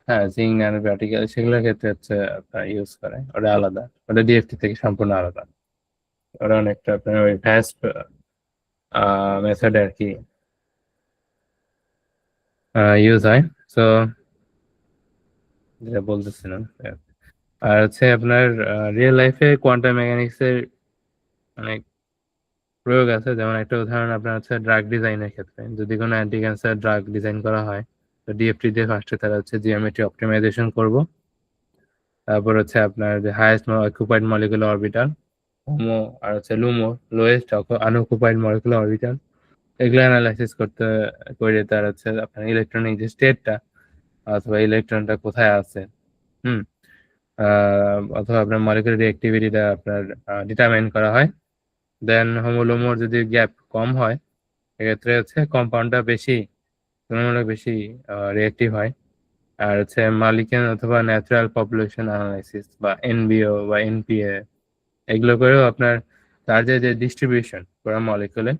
হ্যাঁ জিঙ্ক ন্যানো পার্টিকেল, সেগুলোর ক্ষেত্রে হচ্ছে আপনার ইউজ করে। ওটা আলাদা, ওটা ডিএফটি থেকে সম্পূর্ণ আলাদা। ওটা অনেকটা আপনার ওই ভ্যাস্ট মেথড আর কি ইউজ হয়। তো যেটা বলতেছিলাম, আর হচ্ছে আপনার রিয়েল লাইফে কোয়ান্টাম মেকানিক্স এর অনেক প্রয়োগ আছে। যেমন একটা উদাহরণ আপনার হচ্ছে ড্রাগ ডিজাইনের ক্ষেত্রে, যদি কোনো অ্যান্টি ক্যান্সার ড্রাগ ডিজাইন করা হয়, তো ডিএফটি দিয়ে ফার্স্টে তারা হচ্ছে জিওমেট্রি অপটিমাইজেশন করব। তারপর হচ্ছে আপনার যে highest occupied molecular orbital, HOMO, আর হচ্ছে LUMO, lowest unoccupied molecular orbital, এগুলো অ্যানালাইসিস করতে করে তার হচ্ছে আপনার ইলেকট্রনিক যে স্টেটটা অথবা ইলেকট্রনটা কোথায় আছে, হুম, অথবা আপনার মলিকুলার রিঅ্যাক্টিভিটিটা আপনার ডিটারমাইন করা হয়। দেন হোমোলোমোর যদি গ্যাপ কম হয়, এক্ষেত্রে হচ্ছে কম্পাউন্ডটা বেশি, তুলনামূলক বেশি রিঅ্যাক্টিভ হয়। আর হচ্ছে মালিকেন অথবা ন্যাচারাল পপুলেশন অ্যানালাইসিস বা এনবিও বা এনপিএ, এগুলো করেও আপনার তার যে যে ডিস্ট্রিবিউশন পুরো মলিকুলে,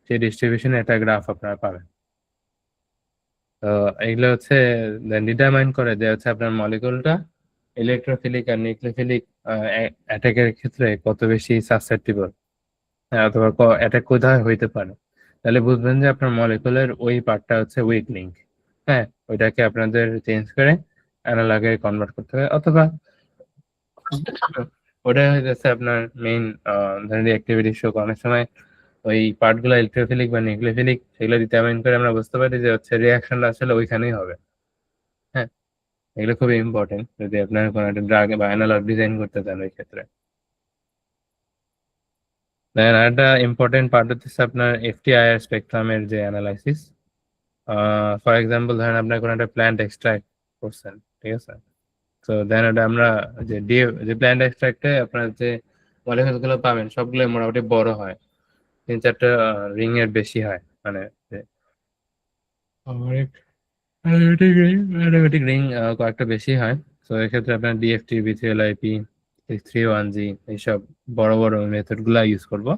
সেই ডিস্ট্রিবিউশনে একটা গ্রাফ আপনারা পাবেন। তো এগুলো হচ্ছে ডিটারমাইন করে যে হচ্ছে আপনার মলিকুলটা ইলেকট্রোফিলিক আর নিউক্লিওফিলিক অ্যাটাকের ক্ষেত্রে কত বেশি সাসেপ্টিবল, অথবা অ্যাটাক কোথায় হইতে পারে। তাহলে বুঝবেন যে আপনার মলিকুলের ওই পার্টটা হচ্ছে উইক লিঙ্ক। হ্যাঁ, ওইটাকে আপনাদের চেঞ্জ করে অ্যানালগে কনভার্ট করতে হবে, অথবা ওটা হয়ে যাচ্ছে আপনার মেইন ধরেন অ্যাক্টিভিটি শো। অনেক সময় ওই পার্টগুলো ইলেকট্রোফিলিক বা নিউক্লিওফিলিক, সেগুলো ডিটারমাইন করে আমরা বুঝতে পারি যে হচ্ছে রিয়াকশনটা আসলে ওইখানেই হবে। হ্যাঁ, এগুলো খুবই ইম্পর্টেন্ট যদি আপনার কোনো একটা ড্রাগ বা অ্যানালগ ডিজাইন করতে চান ওই ক্ষেত্রে। দেন আরেকটা ইম্পর্টেন্ট পার্ট হচ্ছে আপনার এফটিআইআর স্পেকট্রামের যে অ্যানালাইসিস। ফর এক্সাম্পল ধরেন আপনার কোনো একটা প্ল্যান্ট এক্সট্রাক্ট করছেন, ঠিক আছে। তো দেন ওটা আমরা যে প্ল্যান্ট এক্সট্রাক্টে আপনার যে মলিকুল গুলো পাবেন সবগুলো মোটামুটি বড় হয়, 3-4টা রিং এর বেশি হয়, মানে অ্যারোমেটিক রিং কয়েকটা বেশি হয়। তো এক্ষেত্রে আপনার ডিএফটি, বি3 এলআইপি, 631G, এইসব বড় বড় মেথড গুলা ইউজ করবো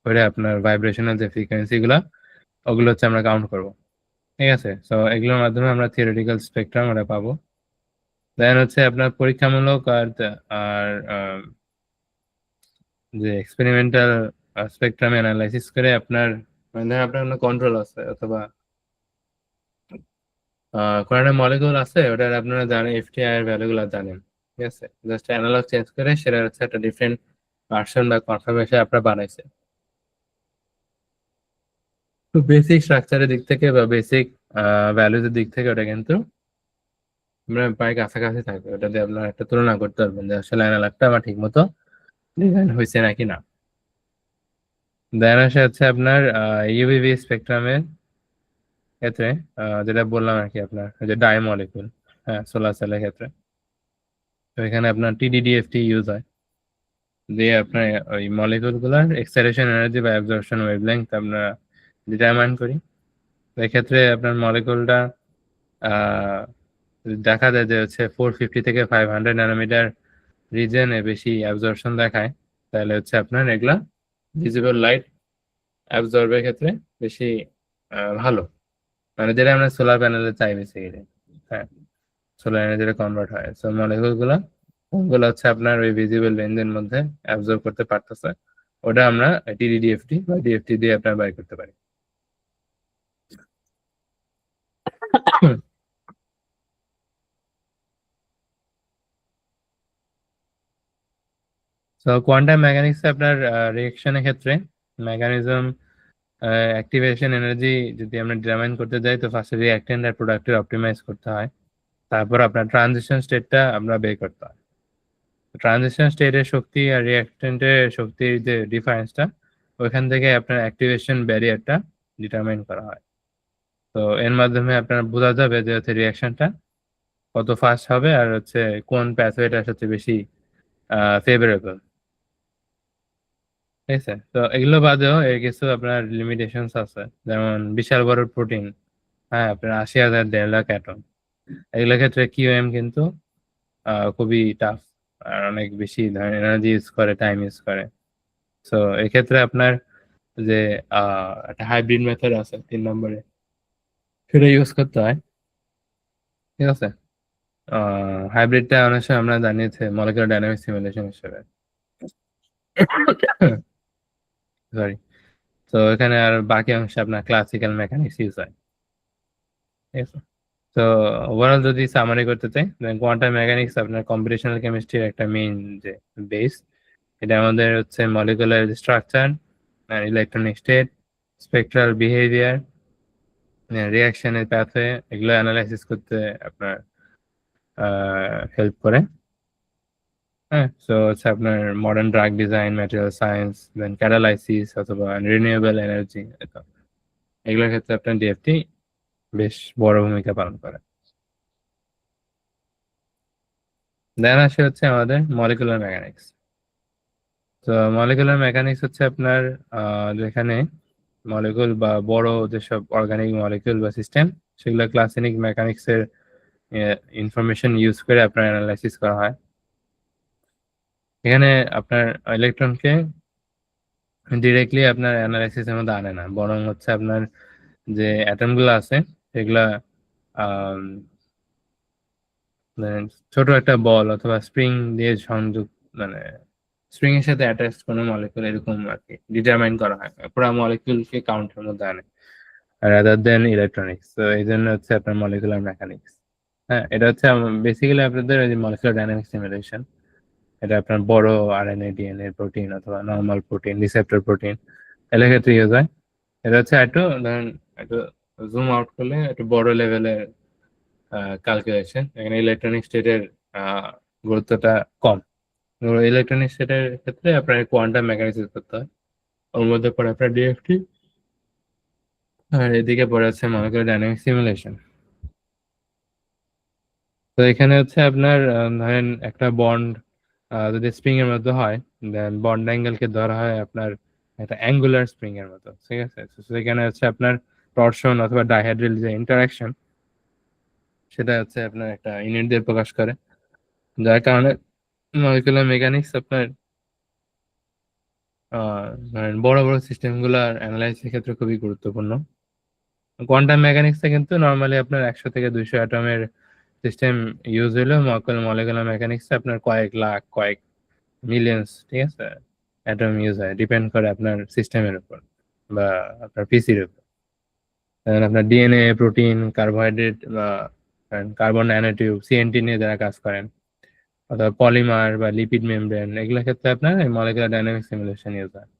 করে আপনার ভাইব্রেশনাল যে ফ্রিকোয়েন্সি গুলা, ওগুলো হচ্ছে আমরা কাউন্ট করবো। ঠিক আছে। তো এগুলোর মাধ্যমে আমরা থিওরিটিক্যাল স্পেকট্রাম আমরা পাবো। দেন হচ্ছে আপনার পরীক্ষামূলক আর যে এক্সপেরিমেন্টাল স্পেকট্রাম অ্যানালাইসিস করে আপনার, মানে ধরেন আপনার কোনো কন্ট্রোল আছে অথবা কোন মলিকুল আছে ওটার আপনারা জানেন এফটিআই এর ভ্যালুগুলো জানেন, ঠিক আছে? জাস্ট অ্যানালগ চেঞ্জ করে সেটা হচ্ছে একটা ডিফারেন্ট ভার্সন বা কনফার্মেশন আপনারা বানাইছে। তো বেসিক স্ট্রাকচারের দিক থেকে বা বেসিক ভ্যালুজের দিক থেকে ওটা কিন্তু আমরা প্রায় কাছাকাছি থাকবে, ওটা দিয়ে আপনার একটা তুলনা করতে পারবেন যে আসলে অ্যানালগটা আমার ঠিক মতো ডিজাইন হয়েছে নাকি না। দেন আসে হচ্ছে আপনার ইউভিভি স্পেকট্রামের ক্ষেত্রে যেটা বললাম আর কি, আপনার যে ডাই মলিকুল, হ্যাঁ, সোলার সেলের ক্ষেত্রে। তো এখানে আপনার টিডিডিএফটি ইউজ হয়, দিয়ে আপনার ওই মলিকুল গুলার এক্সাইটেশন এনার্জি বা অ্যাবজর্পশন ওয়েভলেংথ আমরা ডিটারমাইন করি। তো এক্ষেত্রে আপনার মলিকুলটা দেখা যায় যে হচ্ছে 450 থেকে 500 ন্যানোমিটার রিজনে বেশি অ্যাবজর্পশন দেখায়, তাহলে হচ্ছে আপনার এগুলা ভিজিবল লাইট অ্যাবজর্বের ক্ষেত্রে বেশি ভালো, মানে যেটা আমরা সোলার প্যানেলে চাই বেসিক্যালি। হ্যাঁ, সোলার এনার্জিতে কনভার্ট হয়, সো মলিকুল গুলা ওগুলো হচ্ছে আপনার ওই ভিজিবল রেঞ্জের মধ্যে অ্যাবজর্ব করতে পারতেছে, ওটা আমরা টিডিডিএফটি বা ডিএফটি দিয়ে আপনার বাই করতে পারি। তো কোয়ান্টাম মেকানিক্স আপনার রিয়েকশনের ক্ষেত্রে মেকানিজম অ্যাক্টিভেশন এনার্জি যদি আমরা ডিটারমাইন করতে যাই, তো ফার্স্টে রিঅ্যাক্ট্যান্ট আর প্রোডাক্টের অপটিমাইজ করতে হয়, তারপর আপনার ট্রানজিশন স্টেটটা আমরা বের করতে হয়। ট্রানজিশন স্টেটের শক্তি আর রিঅ্যাক্ট্যান্টের শক্তির যে ডিফারেন্সটা, ওইখান থেকে আপনার অ্যাক্টিভেশন ব্যারিয়ারটা ডিটারমাইন করা হয়। তো এর মাধ্যমে আপনার বোঝা যাবে যে হচ্ছে রিঅ্যাকশনটা কত ফাস্ট হবে আর হচ্ছে কোন প্যাথওয়েটা সবচেয়ে বেশি ফেভারেবল, ঠিক আছে? তো এগুলো বাদেও এর কিছু আপনার লিমিটেশনস আছে, যেমন বিশাল বড় প্রোটিন, হ্যাঁ, আপনার 80,000 1.5 লাখ অ্যাটম, এগুলোর ক্ষেত্রে কিউএম কিন্তু খুবই টাফ আর অনেক বেশি ধরেন এনার্জি ইউজ করে, টাইম ইউজ করে। সো এক্ষেত্রে আপনার যে একটা হাইব্রিড মেথড আছে 3 নম্বরে, সেটা ইউজ করতে হয়, ঠিক আছে? হাইব্রিডটা অনেক সময় আমরা জানিয়েছি মলিকুলার ডাইনামিক সিমুলেশন হিসেবে, সরি। তো এখানে আর বাকি অংশে আপনার ক্লাসিক্যাল মেকানিক্স ইউজ হয়, ঠিক আছে? তো ওভারঅল যদি সামারি করতে চাই, কোয়ান্টাম মেকানিক্স আপনার কম্পিউটেশনাল কেমিস্ট্রির একটা মেইন যে বেস। এটা আমাদের হচ্ছে molecular structure, electronic state, spectral behaviour, রিয়াকশনের প্যাথওয়ে, এগুলো অ্যানালাইসিস করতে আপনার হেল্প করে। হ্যাঁ, সো হচ্ছে আপনার modern drug design, material science, then catalysis অথবা রিনিউয়েবল এনার্জি, এগুলোর ক্ষেত্রে আপনার ডিএফটি বেশ বড় ভূমিকা পালন করে। দেন আসে হচ্ছে আমাদের মলিকুলার মেকানিক্স। তো মলিকুলার মেকানিক্স হচ্ছে আপনার যেখানে মলিকুল বা বড় যেসব অর্গানিক মলিকুল বা সিস্টেম, সেগুলো ক্লাসিক মেকানিক্স এর ইনফরমেশন ইউজ করে আপনার অ্যানালাইসিস করা হয়। এখানে আপনার ইলেকট্রনকে ডিরেক্টলি আপনার অ্যানালাইসিসের মধ্যে আনে না, বরং হচ্ছে আপনার যে অ্যাটম গুলো আছে সেগুলা আম, মানে ছোট একটা বল অথবা স্প্রিং দিয়ে সংযোগ, মানে স্প্রিং এর সাথে অ্যাটাচ কোনো মলিকুল এরকম আর কি ডিটারমাইন করা হয়, পুরো মলিকুলকে কাউন্টের মধ্যে আনে রাদার দেন ইলেকট্রনিক্স। তো এই জন্য হচ্ছে আপনার মলিকুলার মেকানিক্স। হ্যাঁ, এটা হচ্ছে বেসিক্যালি আপনাদের ওই যে মলিকুলার ডাইনামিক সিমুলেশন, এটা আপনার বড় আরএনএ ডিএনএ প্রোটিন অথবা নর্মাল প্রোটিন, রিসেপ্টর প্রোটিন, এর ক্ষেত্রে ইউজ হয়। এটা হচ্ছে একটু ধরেন একটু জুম আউট করলে একটু বড় লেভেলের ক্যালকুলেশন, এখানে ইলেকট্রনিক স্টেটের গুরুত্বটা কম। ইলেকট্রনিক স্টেটের ক্ষেত্রে আপনার কোয়ান্টাম মেকানিক্স ইউজ করতে হয়, ওর মধ্যে পড়ে আপনার ডিএফটি, আর এদিকে পড়ে আছে মলিকুলার ডাইনামিক সিমুলেশন। তো এখানে হচ্ছে আপনার ধরেন একটা বন্ড যদি স্প্রিং এর মধ্যে হয়, দেন বন্ড অ্যাঙ্গেল কে ধরা হয় আপনার একটা অ্যাঙ্গুলার স্প্রিং এর মতো, ঠিক আছে? তো সেখানে হচ্ছে আপনার টরশন অথবা ডাইহেড্রাল যে ইন্টারাকশন, সেটা হচ্ছে আপনার একটা ইউনিট দিয়ে প্রকাশ করে, যার কারণে মলিকুলার মেকানিক্স আপনার ধরেন বড় বড় সিস্টেম গুলার অ্যানালাইসিস ক্ষেত্রে খুবই গুরুত্বপূর্ণ। কোয়ান্টাম মেকানিক্সে কিন্তু নর্মালি আপনার 100 থেকে 200 অ্যাটমের সিস্টেম ইউজ হলেও মলিকুলার মেকানিক্সে আপনার কয়েক লাখ, কয়েক মিলিয়ন্স, ঠিক আছে, অ্যাটম ইউজ হয়, ডিপেন্ড করে আপনার সিস্টেমের উপর বা আপনার পিসির উপর। আপনার ডিএনএ, প্রোটিন, কার্বোহাইড্রেট বা কার্বন ন্যানোটিউব, সিএনটি নিয়ে যারা কাজ করেন, অথবা পলিমার বা লিপিড মেমব্রেন, এগুলোর ক্ষেত্রে আপনার মলিকুলার ডাইনামিক সিমুলেশন ইউজ হয়।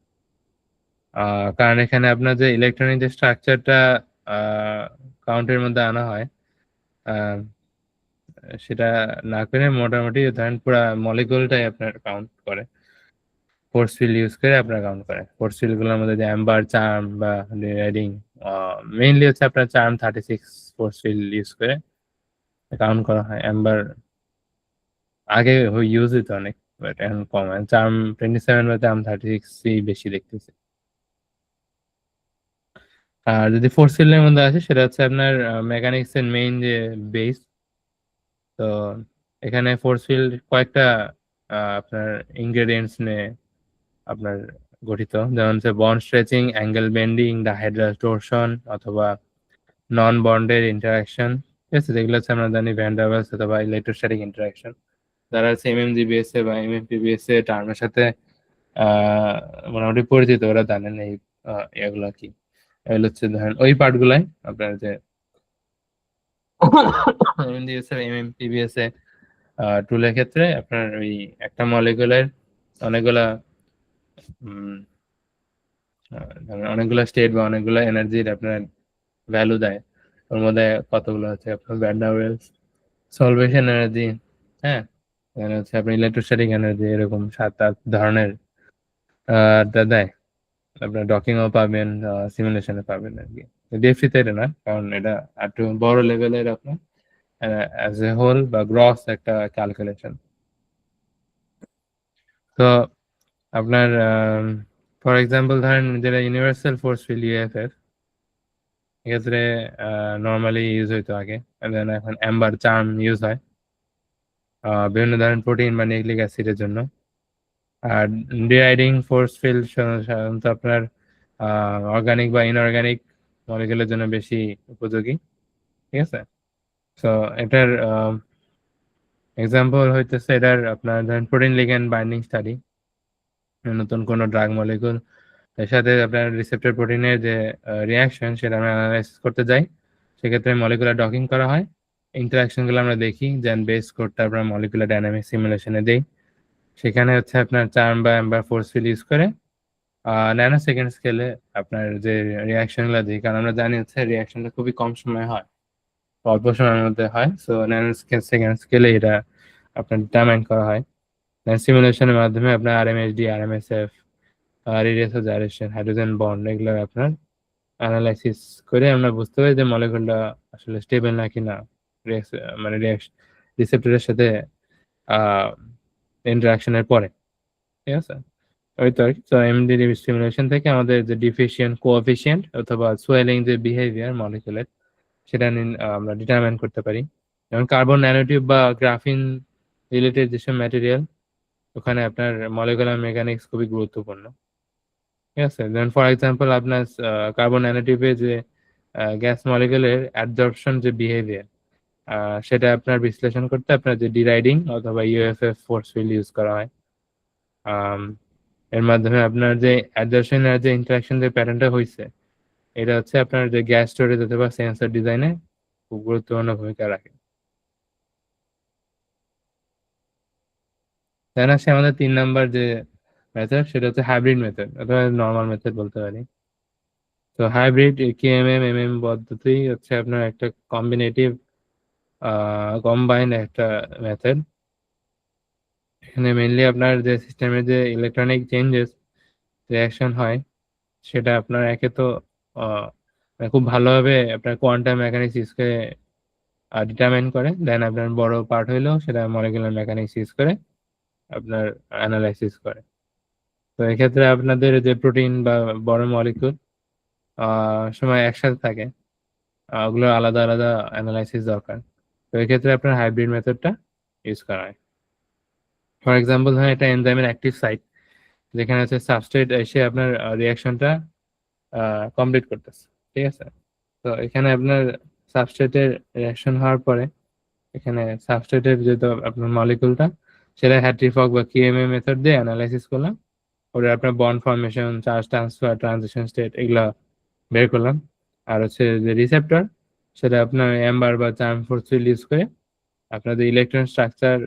কারণ এখানে আপনার যে ইলেকট্রনিক যে স্ট্রাকচারটা কাউন্টের মধ্যে আনা হয়, আহ, সেটা না করে মোটামুটি ধরেন পুরো মলিকুলটাই আপনার কাউন্ট করে, ফোর্স ফিল্ড ইউজ করে আপনার কাউন্ট করে। ফোর্স ফিল্ড গুলোর মধ্যে যে অ্যাম্বার, চার্ম বা রেডিং, মেইনলি হচ্ছে আপনার চার্ম 36 ফোর্স ফিল্ড ইউজ করে কাউন্ট করা হয়। অ্যাম্বার আগে ইউজ হইতো অনেক, বাট এখন কম। চার্ম 27 বা চার্ম 36 বেশি দেখতেছি। আর যদি ফোর্স ফিল্ডের মধ্যে আসে, সেটা হচ্ছে আপনার মেকানিক্স এর মেইন যে বেস। তো এখানে ফোর্স ফিল্ড কয়েকটা আপনার ইনগ্রেডিয়েন্টস নিয়ে আপনার গঠিত, যেমন হচ্ছে bond stretching, angle bending, dihedral torsion, অথবা নন বন্ডেড ইন্টারাকশন। ঠিক আছে, যেগুলো হচ্ছে আমরা জানি ভ্যান ডার ওয়ালস অথবা ইলেকট্রোস্ট্যাটিক ইন্টারাকশন। যারা হচ্ছে এমএমজিবিএসএ বা এমএমপিবিএসএ টার্মের সাথে মোটামুটি পরিচিত, ওরা জানেন এই এগুলা কি। এগুলো হচ্ছে ধরেন ওই পার্ট গুলাই আপনার যে এমএমজিবিএসএ, এমএমপিবিএসএ টুলের ক্ষেত্রে আপনার ওই একটা মলিকুলের অনেকগুলা অনেকগুলো স্টেট বা অনেকগুলো এনার্জির আপনার ভ্যালু দেয়। ওর মধ্যে কতগুলো হচ্ছে আপনার ভ্যান ডার ওয়েলস, সলভেশন এনার্জি, হ্যাঁ, এখানে হচ্ছে আপনার ইলেকট্রোস্ট্যাটিক এনার্জি, এরকম 7-8 ধরনের দেয়। আপনার ডকিংও পাবেন, সিমুলেশনে পাবেন আর কি। ডিএফসি তে এটা না, কারণ এটা একটু বড় লেভেলের আপনার অ্যাজ এ হোল বা গ্রস একটা ক্যালকুলেশন। তো আপনার ফর এক্সাম্পল ধরেন যেটা ইউনিভার্সাল ফোর্স ফিল্ড ইউএফএফ, এক্ষেত্রে নর্মালি ইউজ হইতো আগে, দেন এখন অ্যাম্বার, চার্ম ইউজ হয় বিভিন্ন ধরনের প্রোটিন বা নিউক্লিক অ্যাসিডের জন্য। আর ডিরাইডিং ফোর্স ফিল্ড সাধারণত আপনার অর্গানিক বা ইনঅর্গানিক মলিকুলের জন্য বেশি উপযোগী। ঠিক আছে, তো এটার এক্সাম্পল হইতেছে এটার আপনার ধরেন প্রোটিন লিগ্যান্ড বাইন্ডিং স্টাডি। নতুন কোনো ড্রাগ মলিকুল এর সাথে আপনার রিসেপ্টর প্রোটিনের যে রিয়াকশন, সেটা আমরা অ্যানালাইসিস করতে যাই। সেক্ষেত্রে মলিকুলার ডকিং করা হয়, ইন্টারাকশন গুলো আমরা দেখি, দেন বেস কোডটা আমরা মলিকুলার ডাইনামিক সিমুলেশনে দেই। সেখানে হচ্ছে আপনার চার্ম বা অ্যাম্বার ফোর্স ফিল্ড ইউজ করে ন্যানো সেকেন্ড স্কেলে আপনার যে রিয়াকশন গুলো দিই, কারণ আমরা জানি হচ্ছে রিয়াকশনটা খুবই কম সময় হয়, অল্প সময়ের মধ্যে হয়। সো ন্যানো সেকেন্ড স্কেলে এটা আপনার ডিটারমাইন করা হয়। সিমুলেশনের মাধ্যমে আপনার RMSD, RMSF, radius of gyration, hydrogen bond, এগুলো আপনার অ্যানালাইসিস করে আমরা বুঝতে পারি যে মলিকুলটা আসলে স্টেবল নাকি না, মানে রিসেপ্টরের সাথে ইন্টারাকশনের পরে। ঠিক আছে, ওই তো আর কি। তো এমডি স্টিমুলেশন থেকে আমাদের যে ডিফিশিয়েন্ট কোএফিশিয়েন্ট অথবা সোয়েলিং যে বিহেভিয়ার মলিকুলের, সেটা আমরা ডিটারমাইন করতে পারি। যেমন কার্বন ন্যানোটিউব বা গ্রাফিন রিলেটেড যেসব ম্যাটেরিয়াল, ওখানে আপনার মলিকুলার মেকানিক্স খুবই গুরুত্বপূর্ণ। ঠিক আছে, যেমন ফর এক্সাম্পল আপনার কার্বন ন্যানোটিউবে যে গ্যাস মলিকুলের অ্যাবজর্পশন যে বিহেভিয়ার, সেটা আপনার বিশ্লেষণ করতে আপনার যে ডিরাইডিং অথবা ইউএফএফ ফোর্স ফিল্ড ইউজ করা হয়। আম, এর মাধ্যমে আপনার যে অ্যাডজারশন আর যে ইন্টারাকশন যে প্যাটার্নটা হয়েছে, এটা হচ্ছে আপনার যে গ্যাস স্টোরেজ অথবা সেন্সর ডিজাইনে খুব গুরুত্বপূর্ণ ভূমিকা রাখে। দেন আসে আমাদের 3 নাম্বার যে মেথড, সেটা হচ্ছে হাইব্রিড মেথড অথবা নর্মাল মেথড বলতে পারি। তো হাইব্রিড কেএমএম এমএম পদ্ধতি হচ্ছে আপনার একটা কম্বিনেটিভ কম্বাইন্ড একটা মেথড। এখানে মেইনলি আপনার যে সিস্টেমের যে ইলেকট্রনিক চেঞ্জেস রিয়াকশন হয়, সেটা আপনার একে তো মানে খুব ভালোভাবে আপনার কোয়ান্টাম মেকানিক্স ইউজ করে ডিটারমাইন করে, দেন আপনার বড় পার্ট হইলেও সেটা মলিকুলার মেকানিক্স ইউজ করে আপনার অ্যানালাইসিস করে। তো এক্ষেত্রে আপনাদের যে প্রোটিন বা বড় মলিকুল সময় একসাথে থাকে, ওগুলো আলাদা আলাদা অ্যানালাইসিস দরকার। তো এক্ষেত্রে আপনার হাইব্রিড মেথডটা ইউজ করা হয়। ফর এক্সাম্পল ধরেন এটা এনজাইমের অ্যাক্টিভ সাইট, যেখানে হচ্ছে সাবস্ট্রেট এসে আপনার রিয়াকশনটা কমপ্লিট করতেছে। ঠিক আছে, তো এখানে আপনার সাবস্ট্রেটের রিয়াকশন হওয়ার পরে এখানে সাবস্ট্রেটের যেহেতু আপনার মলিকুলটা, সেটা হ্যাট্রিফক বা কিএমএ মেথড দিয়ে অ্যানালাইসিস করলাম। ওটা আপনার bond formation, charge transfer, transition state, এগুলা বের করলাম। আর হচ্ছে যে রিসেপ্টর, সেটা আপনার অ্যাম্বার বা চার্ম ফোর্স ফিল্ড ইউজ করে আপনাদের ইলেকট্রন স্ট্রাকচার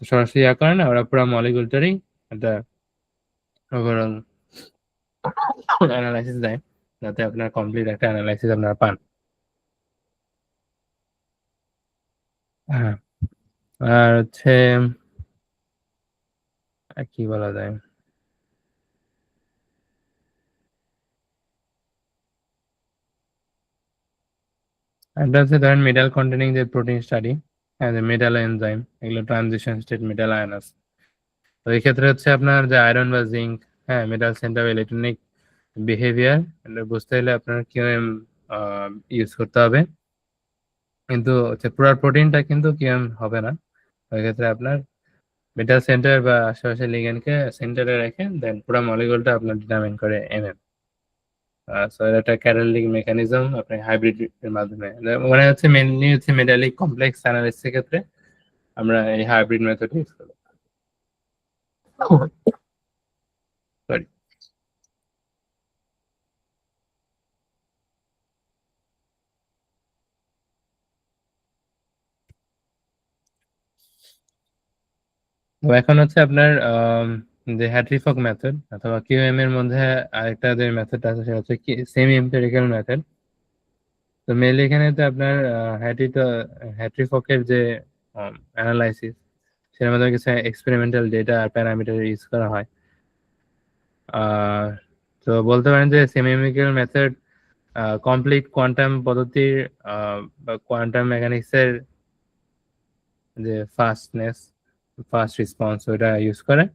সরাসরি করে না, ওরা পুরো মলিকুলটারই একটা ওভারঅল অ্যানালাইসিস দেয়, যাতে আপনার কমপ্লিট একটা অ্যানালাইসিস আপনারা পান। হ্যাঁ, আর হচ্ছে কি বলা যায়, একটা হচ্ছে ধরেন মেটাল কন্টেনিং যে প্রোটিন স্টাডি, হ্যাঁ, যে মেটাল এনজাইম, এগুলো ট্রানজিশন স্টেট মেটাল আয়ন আছে। তো এই ক্ষেত্রে হচ্ছে আপনার যে আয়রন বা জিঙ্ক, হ্যাঁ, মেটাল সেন্টার ইলেকট্রনিক বিহেভিয়ার, এটা বুঝতে হলে আপনার কিউএম ইউজ করতে হবে। কিন্তু হচ্ছে পুরো প্রোটিনটা কিন্তু কিউএম হবে না, ওই ক্ষেত্রে আপনার মেটাল সেন্টার বা আশেপাশে লিগ্যান্ডকে সেন্টারে রেখে দেন পুরো মলিকুলটা আপনার ডিটারমাইন করে এমএম। সো এটা একটা ক্যাটালিটিক মেকানিজম আপনি হাইব্রিড এর মাধ্যমে, মানে হচ্ছে মেনলি হচ্ছে মেটালিক কমপ্লেক্স অ্যানালিসিসের ক্ষেত্রে আমরা এই হাইব্রিড মেথড ইউজ করি। সরি। তো এখন হচ্ছে আপনার যে হ্যাট্রি-ফক মেথড অথবা কিউএম এর মধ্যে আরেকটা যে মেথড আছে সেটা হচ্ছে সেমি এম্পিরিক্যাল মেথড। তো মেনলি এখানে তো আপনার হ্যাট্রি-ফকের যে অ্যানালাইসিস, সেটার মধ্যে কিছু এক্সপেরিমেন্টাল ডেটা আর প্যারামিটার ইউজ করা হয়। আহ, তো বলতে পারেন যে semi empirical method complete quantum পদ্ধতির বা কোয়ান্টাম মেকানিক্সের যে ফাস্ট রেসপন্স ওটা ইউজ করে,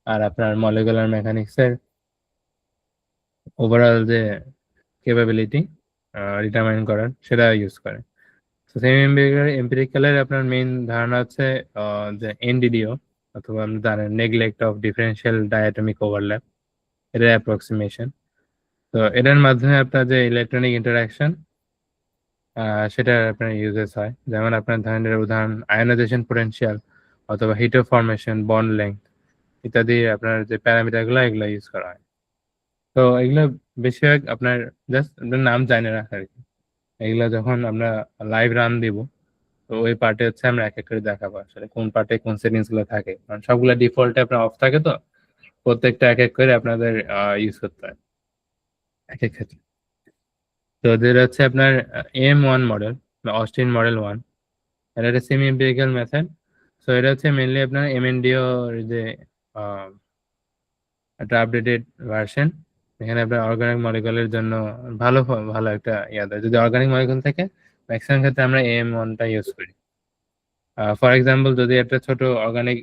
আর আপনার মলিকুলার মেকানিক্সের ওভারঅল যে ক্যাপাবিলিটি ডিটারমাইন করার সেটা ইউজ করে। তো সেমি এম্পিরিক্যালের আপনার মেইন ধারণা হচ্ছে যে এনডিডিও, অথবা আপনি জানেন neglect of differential diatomic overlap, এটার অ্যাপ্রক্সিমেশন। তো এটার মাধ্যমে আপনার যে ইলেকট্রনিক ইন্টারাকশন সেটা আপনার ইউজেস হয়, যেমন আপনার ধরনের উদাহরণ আয়নাইজেশন পোটেনশিয়াল অথবা heat of formation, bond length ইত্যাদি আপনার যে প্যারামিটারগুলো এগুলো ইউজ করা হয়। তো এগুলো বেশিরভাগ আপনার জাস্ট নাম জানে রাখা আর কি। এগুলো যখন আমরা লাইভ রান দিব, তো ওই পার্টে হচ্ছে আমরা এক এক করে দেখাবো আসলে কোন পার্টে কোন সেটিংস গুলো থাকে, কারণ সবগুলো ডিফল্টে আপনার অফ থাকে, তো প্রত্যেকটা এক এক করে আপনাদের ইউজ করতে হয় এক এক ক্ষেত্রে। তো যেটা হচ্ছে আপনার AM1 মডেল বা অস্টিন মডেল 1, এটা একটা সেমি এম্পিরিক্যাল মেথড। সো এটা হচ্ছে মেনলি আপনার এমএনডিও যে আহ, একটা আপডেটেড ভার্সন। এখানে আপনার অর্গানিক মলিকুলের জন্য ভালো একটা ইয়া দেয়, যদি অর্গানিক মলিকুল থাকে ম্যাক্সিমাম ক্ষেত্রে আমরা AM1টা ইউজ করি। ফর এক্সাম্পল যদি একটা ছোট অর্গানিক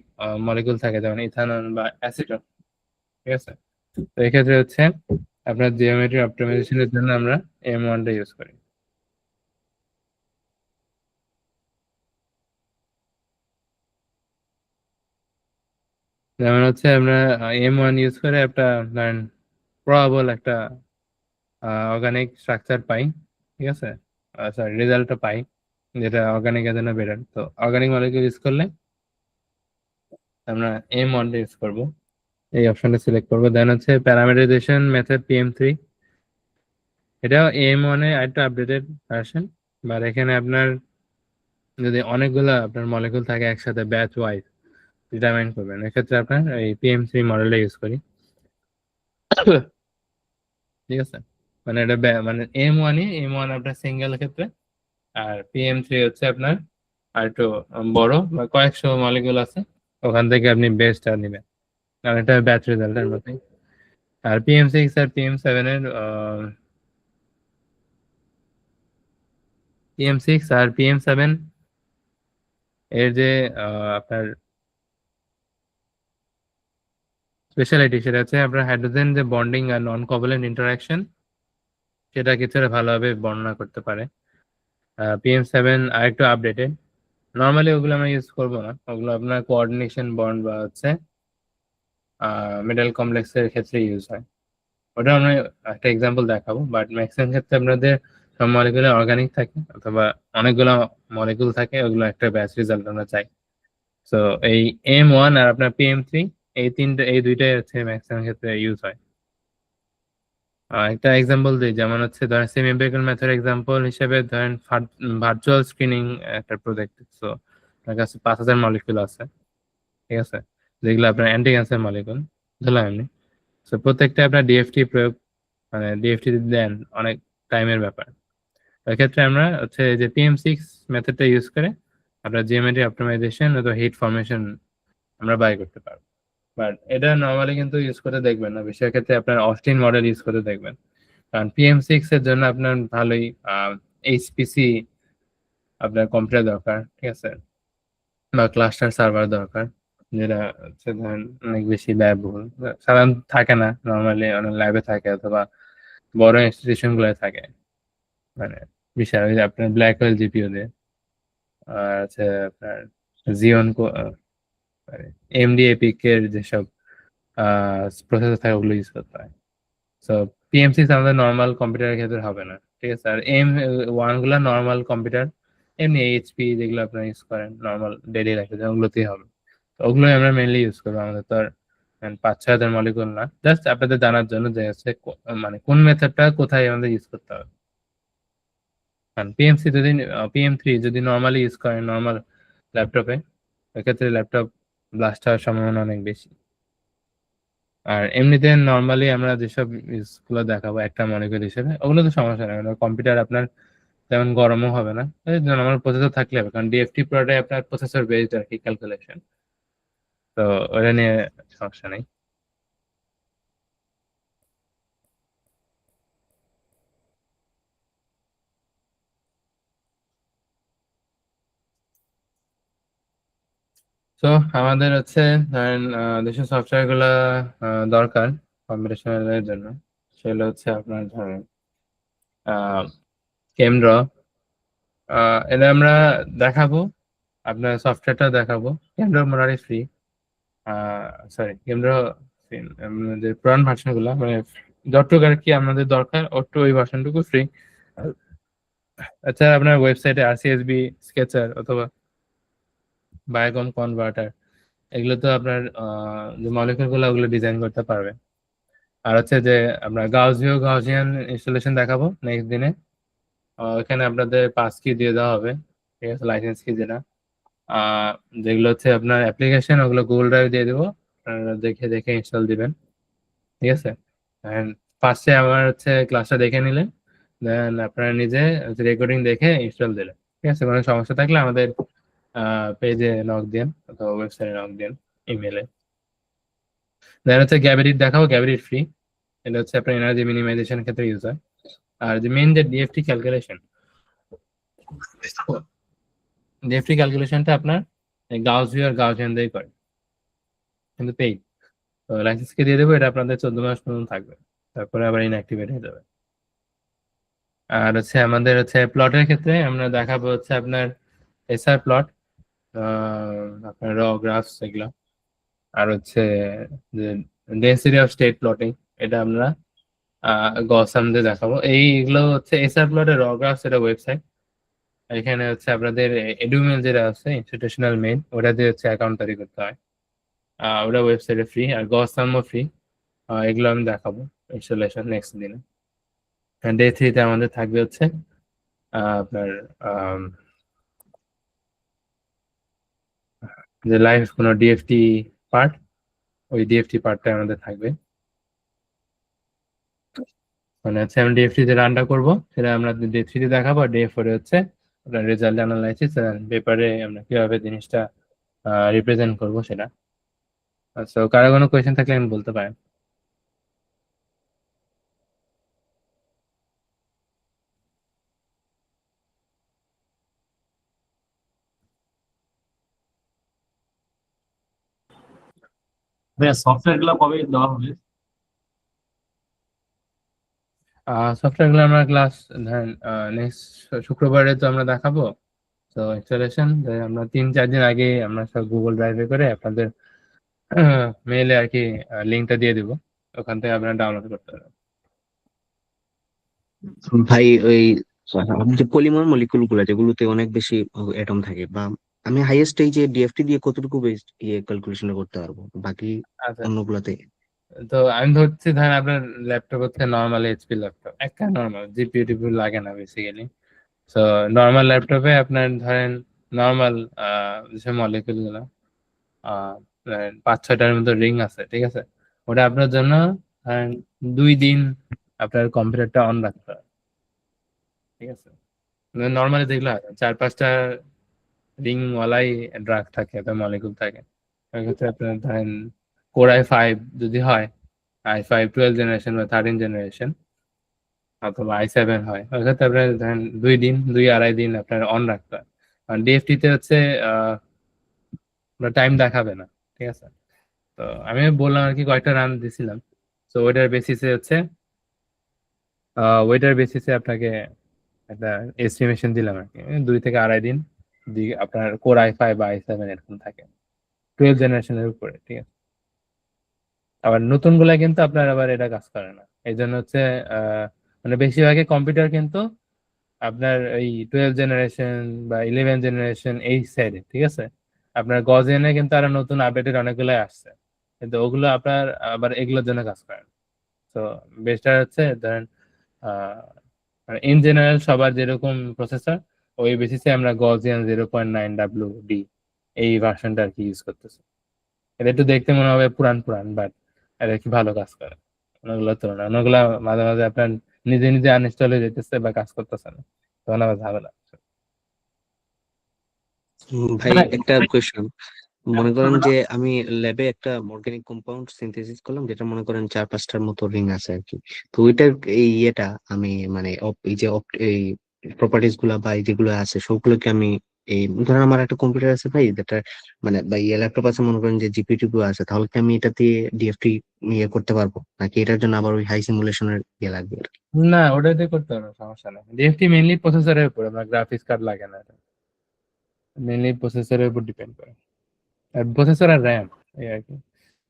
মলিকুল থাকে যেমন ইথানল বা অ্যাসিটন, ঠিক আছে, তো এক্ষেত্রে হচ্ছে আপনার জিওমেট্রি অপটিমাইজেশনের জন্য আমরা AM1টা ইউজ করি। যেমন হচ্ছে আমরা AM1 ইউজ করে একটা ধরেন প্রবাবল একটা অর্গানিক স্ট্রাকচার পাই, ঠিক আছে, সরি রেজাল্টটা পাই যেটা অর্গানিক এর জন্য বেটার। তো অর্গানিক মলিকিউল ইউজ করলে আমরা AM1টা ইউজ করবো, এই অপশনটা সিলেক্ট করবো। দেন হচ্ছে প্যারামিটারাইজেশন মেথড PM3, এটাও AM1 এর একটা আপডেটেড ভার্সন, বাট এখানে আপনার যদি অনেকগুলো আপনার মলিকুল থাকে একসাথে ব্যাচ ওয়াইজ ডিটারমাইন করবেন, এক্ষেত্রে আপনার এই PM3 মডেলটা ইউজ করি। ঠিক আছে, মানে এটা মানে M1 আপনার সিঙ্গেল ক্ষেত্রে, আর PM3 হচ্ছে আপনার আর একটু বড় বা কয়েকশো মলিকুল আছে, ওখান থেকে আপনি বেস্টটা নেবেন, কারণ এটা ব্যাচ রেজাল্টের মতোই। আর PM6 আর PM7 এর PM6 আর PM7 এর যে আপনার স্পেশালিটি, সেটা হচ্ছে আপনার হাইড্রোজেন যে বন্ডিং আর নন কোভ্যালেন্ট ইন্টারাকশন, সেটা কিছুটা ভালোভাবে বর্ণনা করতে পারে। PM7 আর একটু আপডেটেড, নর্মালি ওগুলো আমরা ইউজ করবো না, ওগুলো আপনার কোঅর্ডিনেশন বন্ড বা হচ্ছে মেটাল কমপ্লেক্সের ক্ষেত্রে ইউজ হয়। ওটা আমরা একটা এক্সাম্পল দেখাবো, বাট ম্যাক্সিমাম ক্ষেত্রে আপনাদের সব মলিকুলে অর্গানিক থাকে অথবা অনেকগুলো মলিকুল থাকে, ওগুলো একটা ব্যাচ রেজাল্ট আমরা চাই। তো এই M1 আর আপনার PM3, এই দুইটাই হচ্ছে ম্যাক্সিমাম ক্ষেত্রে ইউজ হয়। একটা এক্সাম্পল দিই, যেমন হচ্ছে ধরেন সেমি এম্পিরিক্যাল মেথড এক্সাম্পল হিসেবে ধরেন ভার্চুয়াল স্ক্রিনিং একটা প্রজেক্ট। সো আপনার কাছে 5,000 মলিকিউল আছে, ঠিক আছে, যেগুলো আপনার অ্যান্টি ক্যান্সার মলিকুল ধরলাম এমনি। তো প্রত্যেকটা আপনার ডিএফটি প্রয়োগ, মানে ডিএফটি দেন অনেক টাইমের ব্যাপার। এক্ষেত্রে আমরা হচ্ছে যে PM6 মেথডটা ইউজ করে আপনার জিওমেট্রি অপটিমাইজেশন অথবা হিট ফর্মেশন আমরা বাই করতে পারবো। বাট এটা নর্মালি কিন্তু ইউজ করতে দেখবেন না, বেশির ক্ষেত্রে আপনার অস্টিন মডেল ইউজ করতে দেখবেন। কারণ PM6 এর জন্য আপনার ভালোই এইচপিসি আপনার কম্পিউটার দরকার, ঠিক আছে, বা ক্লাস্টার সার্ভার দরকার, যেটা হচ্ছে ধরেন অনেক বেশি ব্যয়বহুল, সাধারণত থাকে না, নর্মালি অনেক ল্যাবে থাকে অথবা বড় ইনস্টিটিউশন গুলো থাকে, মানে বিশাল ওই যে আপনার ব্ল্যাক হোল জিপিও দিয়ে, আর আছে আপনার জিওন এমডি এপিক এর যেসব প্রসেসর থাকে ওগুলো ইউজ করতে হয়। সো PM6 আমাদের নর্মাল কম্পিউটারের ক্ষেত্রে হবে না, ঠিক আছে। আর M1 গুলা নর্মাল কম্পিউটার এমনি এইচপি যেগুলো আপনারা ইউজ করেন নর্মাল ডেইলি লাইফে, ওগুলোতেই হবে। তো ওগুলোই আমরা মেনলি ইউজ করবো, আমাদের তো আর 5-6 হাজার মলিকুল না। জাস্ট আপনাদের জানার জন্য যে হচ্ছে মানে কোন মেথডটা কোথায় আমাদের ইউজ করতে হবে। কারণ PM3 যদি নর্মালি ইউজ করেন নর্মাল ল্যাপটপে, এক্ষেত্রে ল্যাপটপ ব্লাস্ট হওয়ার সম্ভাবনা অনেক বেশি। আর এমনিতে নর্মালি আমরা যেসব ইউজগুলো দেখাবো একটা মলিকুল হিসেবে, ওগুলো তো সমস্যা নেই, কম্পিউটার আপনার তেমন গরমও হবে না, নর্মাল প্রসেসর থাকলে হবে। কারণ ডিএফটি প্রোডাক্টে আপনার প্রসেসর বেসড আর কি ক্যালকুলেশন, তো ওটা নিয়ে সমস্যা নেই। তো আমাদের হচ্ছে ধরেন যেসব সফটওয়্যার গুলা দরকার কম্পিউটেশনাল জন্য, সেগুলো হচ্ছে আপনার ধরেন কেমড্র, এটা আমরা দেখাবো, আপনার সফটওয়্যারটা দেখাবো। কেমড্র মোটামুটি ফ্রি, সরি কেমড্র যে পুরান ভার্সন গুলা, মানে যতটুকু আর কি আমাদের দরকার ওটু ওই ভার্সনটুকু ফ্রি। আচ্ছা, আপনার ওয়েবসাইটে আরসিএসবি স্কেচার অথবা বায়োকম কনভার্টার, এগুলো তো আপনার যে মলিকুল গুলো ওগুলো ডিজাইন করতে পারবে। আর হচ্ছে যে আমরা গাউজিয়ান ইনস্টলেশন দেখাবো নেক্সট দিনে। এখানে আপনাদের পাস কি দিয়ে দেওয়া হবে, ঠিক আছে, লাইসেন্স কি যেটা, যেগুলো হচ্ছে আপনার অ্যাপ্লিকেশন ওগুলো গুগল ড্রাইভ দিয়ে দেবো, আপনারা দেখে দেখে ইনস্টল দিবেন, ঠিক আছে। ফার্স্টে আমার হচ্ছে ক্লাসটা দেখে নিলেন, দেন আপনারা নিজে রেকর্ডিং দেখে ইনস্টল দিলেন, ঠিক আছে। কোনো সমস্যা থাকলে আমাদের পেজে নক দেন অথবা ওয়েবসাইটে নক দেন, ইমেলে। দেন হচ্ছে গ্যাভিরিট দেখাবো, গ্যাভিরিট ফ্রি, এটা হচ্ছে আপনার এনার্জি মিনিমাইজেশন ক্ষেত্রে ইউজ হয়। আর যে মেইন যে ডিএফটি ক্যালকুলেশনটা আপনার গাউজিয়ান দিয়ে করে, কিন্তু পেইড। তো লাইসেন্সকে দিয়ে দেবো, এটা আপনাদের 14 মাস পর্যন্ত থাকবে, তারপরে আবার ইনঅ্যাক্টিভেট হয়ে যাবে। আর হচ্ছে আমাদের হচ্ছে প্লটের ক্ষেত্রে আমরা দেখাবো হচ্ছে আপনার এসআর প্লট, আপনার র গ্রাফস এগুলো, আর হচ্ছে যে ডেন্সিটি অফ স্টেট প্লটিং, এটা আমরা গসাম দিয়ে দেখাবো। এইগুলো হচ্ছে এসআর প্লটের র গ্রাফস, এটা ওয়েবসাইট। এখানে হচ্ছে আপনাদের এডুমেল যেটা আছে ইনস্টিটিউশনাল মেইন, ওটা দিয়ে হচ্ছে অ্যাকাউন্ট তৈরি করতে হয়, ওটা ওয়েবসাইটে ফ্রি। আর গসামও ফ্রি, এগুলো আমি দেখাবো ইনস্টলেশন নেক্সট দিনে। ডে 3-তে আমাদের থাকবে হচ্ছে আপনার যে লাইভ কোনো ডিএফটি পার্ট, ওই ডিএফটি পার্টটা আমাদের থাকবে, মানে হচ্ছে আমি ডিএফটি যে রানটা করবো সেটা আমরা ডে 3-তে দেখাবো। আর ডে 4-এ হচ্ছে আপনার রেজাল্ট অ্যানালাইসিস পেপারে আমরা কিভাবে জিনিসটা রিপ্রেজেন্ট করবো সেটা। আচ্ছা, কারো কোনো কোয়েশ্চেন থাকলে আমি বলতে পারেন। ভাইয়া সফটওয়্যার গুলো কবে দেওয়া হবে? সফটওয়্যার গুলো আমরা ক্লাস ধরেন নেক্সট শুক্রবারে তো আমরা দেখাবো। তো ইনস্টলেশন আমরা 3-4 দিন আগে আমরা সব গুগল ড্রাইভে করে আপনাদের মেইলে আর কি লিঙ্কটা দিয়ে দিব, ওখান থেকে আপনারা ডাউনলোড করতে পারবেন। ভাই ওই যে পলিমার মলিকুল গুলা যেগুলোতে অনেক বেশি অ্যাটম থাকে, বা আমি হাইয়েস্ট এই যে ডিএফটি দিয়ে কতটুকু ইয়ে ক্যালকুলেশন করতে পারবো, বাকি আচ্ছা, অন্যগুলাতে তো আমি ধরছি ধরেন আপনার ল্যাপটপ হচ্ছে নর্মাল এইচপি ল্যাপটপ, একটা নর্মাল জিপিইউ টিপিইউ লাগে না বেসিক্যালি। তো নর্মাল ল্যাপটপে আপনার ধরেন নর্মাল যেসব মলিকুল গুলো 5-6টার মতো রিং আছে, ঠিক আছে? ওটা আপনার জন্য ধরেন 2 দিন আপনার কম্পিউটারটা অন রাখতে হবে, ঠিক আছে? নর্মালি দেখলে হয় 4-5টা রিং ওয়ালাই ড্রাগ থাকে, একটা মলিকুল থাকে। সেক্ষেত্রে আপনার ধরেন কোর i5 যদি হয়, i5 12 জেনারেশন বা 13 জেনারেশন, অথবা i7 হয়, ওই ক্ষেত্রে আপনার ধরেন 2 দিন 2-2.5 দিন আপনার অন রাখতে হয়। কারণ ডিএফটি তে হচ্ছে টাইম দেখাবে না, ঠিক আছে? তো আমি বললাম আর কি কয়েকটা রান দিছিলাম। তো ওইটার বেসিসে আপনাকে একটা এস্টিমেশন দিলাম আর কি, 2 থেকে 2.5 দিন আপনার কোর i5 বা i7 এরকম থাকে 12 জেনারেশনের উপরে, ঠিক আছে? আবার নতুন গুলা কিন্তু আপনার আবার এটা কাজ করে না, এই জন্য হচ্ছে মানে বেশিরভাগই কম্পিউটার কিন্তু আপনার এই 12 জেনারেশন বা 11 জেনারেশন এই সাইডে, ঠিক আছে? আপনার গজিয়ানে কিন্তু আরো নতুন আপডেটেড অনেকগুলাই আসছে, কিন্তু ওগুলো আপনার আবার এগুলোর জন্য কাজ করে না। তো বেস্টার হচ্ছে ধরেন ইন জেনারেল সবার যেরকম প্রসেসর, ওই বেসিসে আমরা গজিয়ান 0.9 WD এই ভার্সনটা আর কি ইউজ করতেছি। এটা একটু দেখতে মনে হবে পুরান পুরান, বাট এটা কি ভালো কাজ করে অন্যগুলোর তুলনায়। অন্যগুলা মাঝে মাঝে আপনার নিজে নিজে আনইনস্টল হয়ে যেতেছে বা কাজ করতেছে না, তখন আবার ঝামেলা। ভাই মানে একটা কোয়েশ্চেন, মনে করেন যে আমি ল্যাবে একটা অর্গানিক কম্পাউন্ড সিনথেসিস করলাম, যেটা মনে করেন 4-5টার মতো রিং আছে আর কি। তো ওইটার এই ইয়েটা আমি মানে এই যে এই প্রপার্টিস গুলা বা এই যেগুলো আছে সবগুলোকে আমি এই ধরেন আমার একটা কম্পিউটার আছে ভাই, যেটা মানে বা ইয়ে ল্যাপটপ আছে, মনে করেন যে জিপি টিপি আছে, তাহলে কি আমি এটা দিয়ে ডিএফটি ইয়ে করতে পারবো, নাকি এটার জন্য আবার ওই হাই সিমুলেশনের ইয়ে লাগবে আর কি? না, ওটাতে করতে পারো, সমস্যা নেই। ডিএফটি মেইনলি প্রসেসরের উপর, আপনার গ্রাফিক্স কার্ড লাগে না, এটা মেইনলি প্রসেসরের উপর ডিপেন্ড করে, আর প্রসেসর আর র্যাম এই আর কি।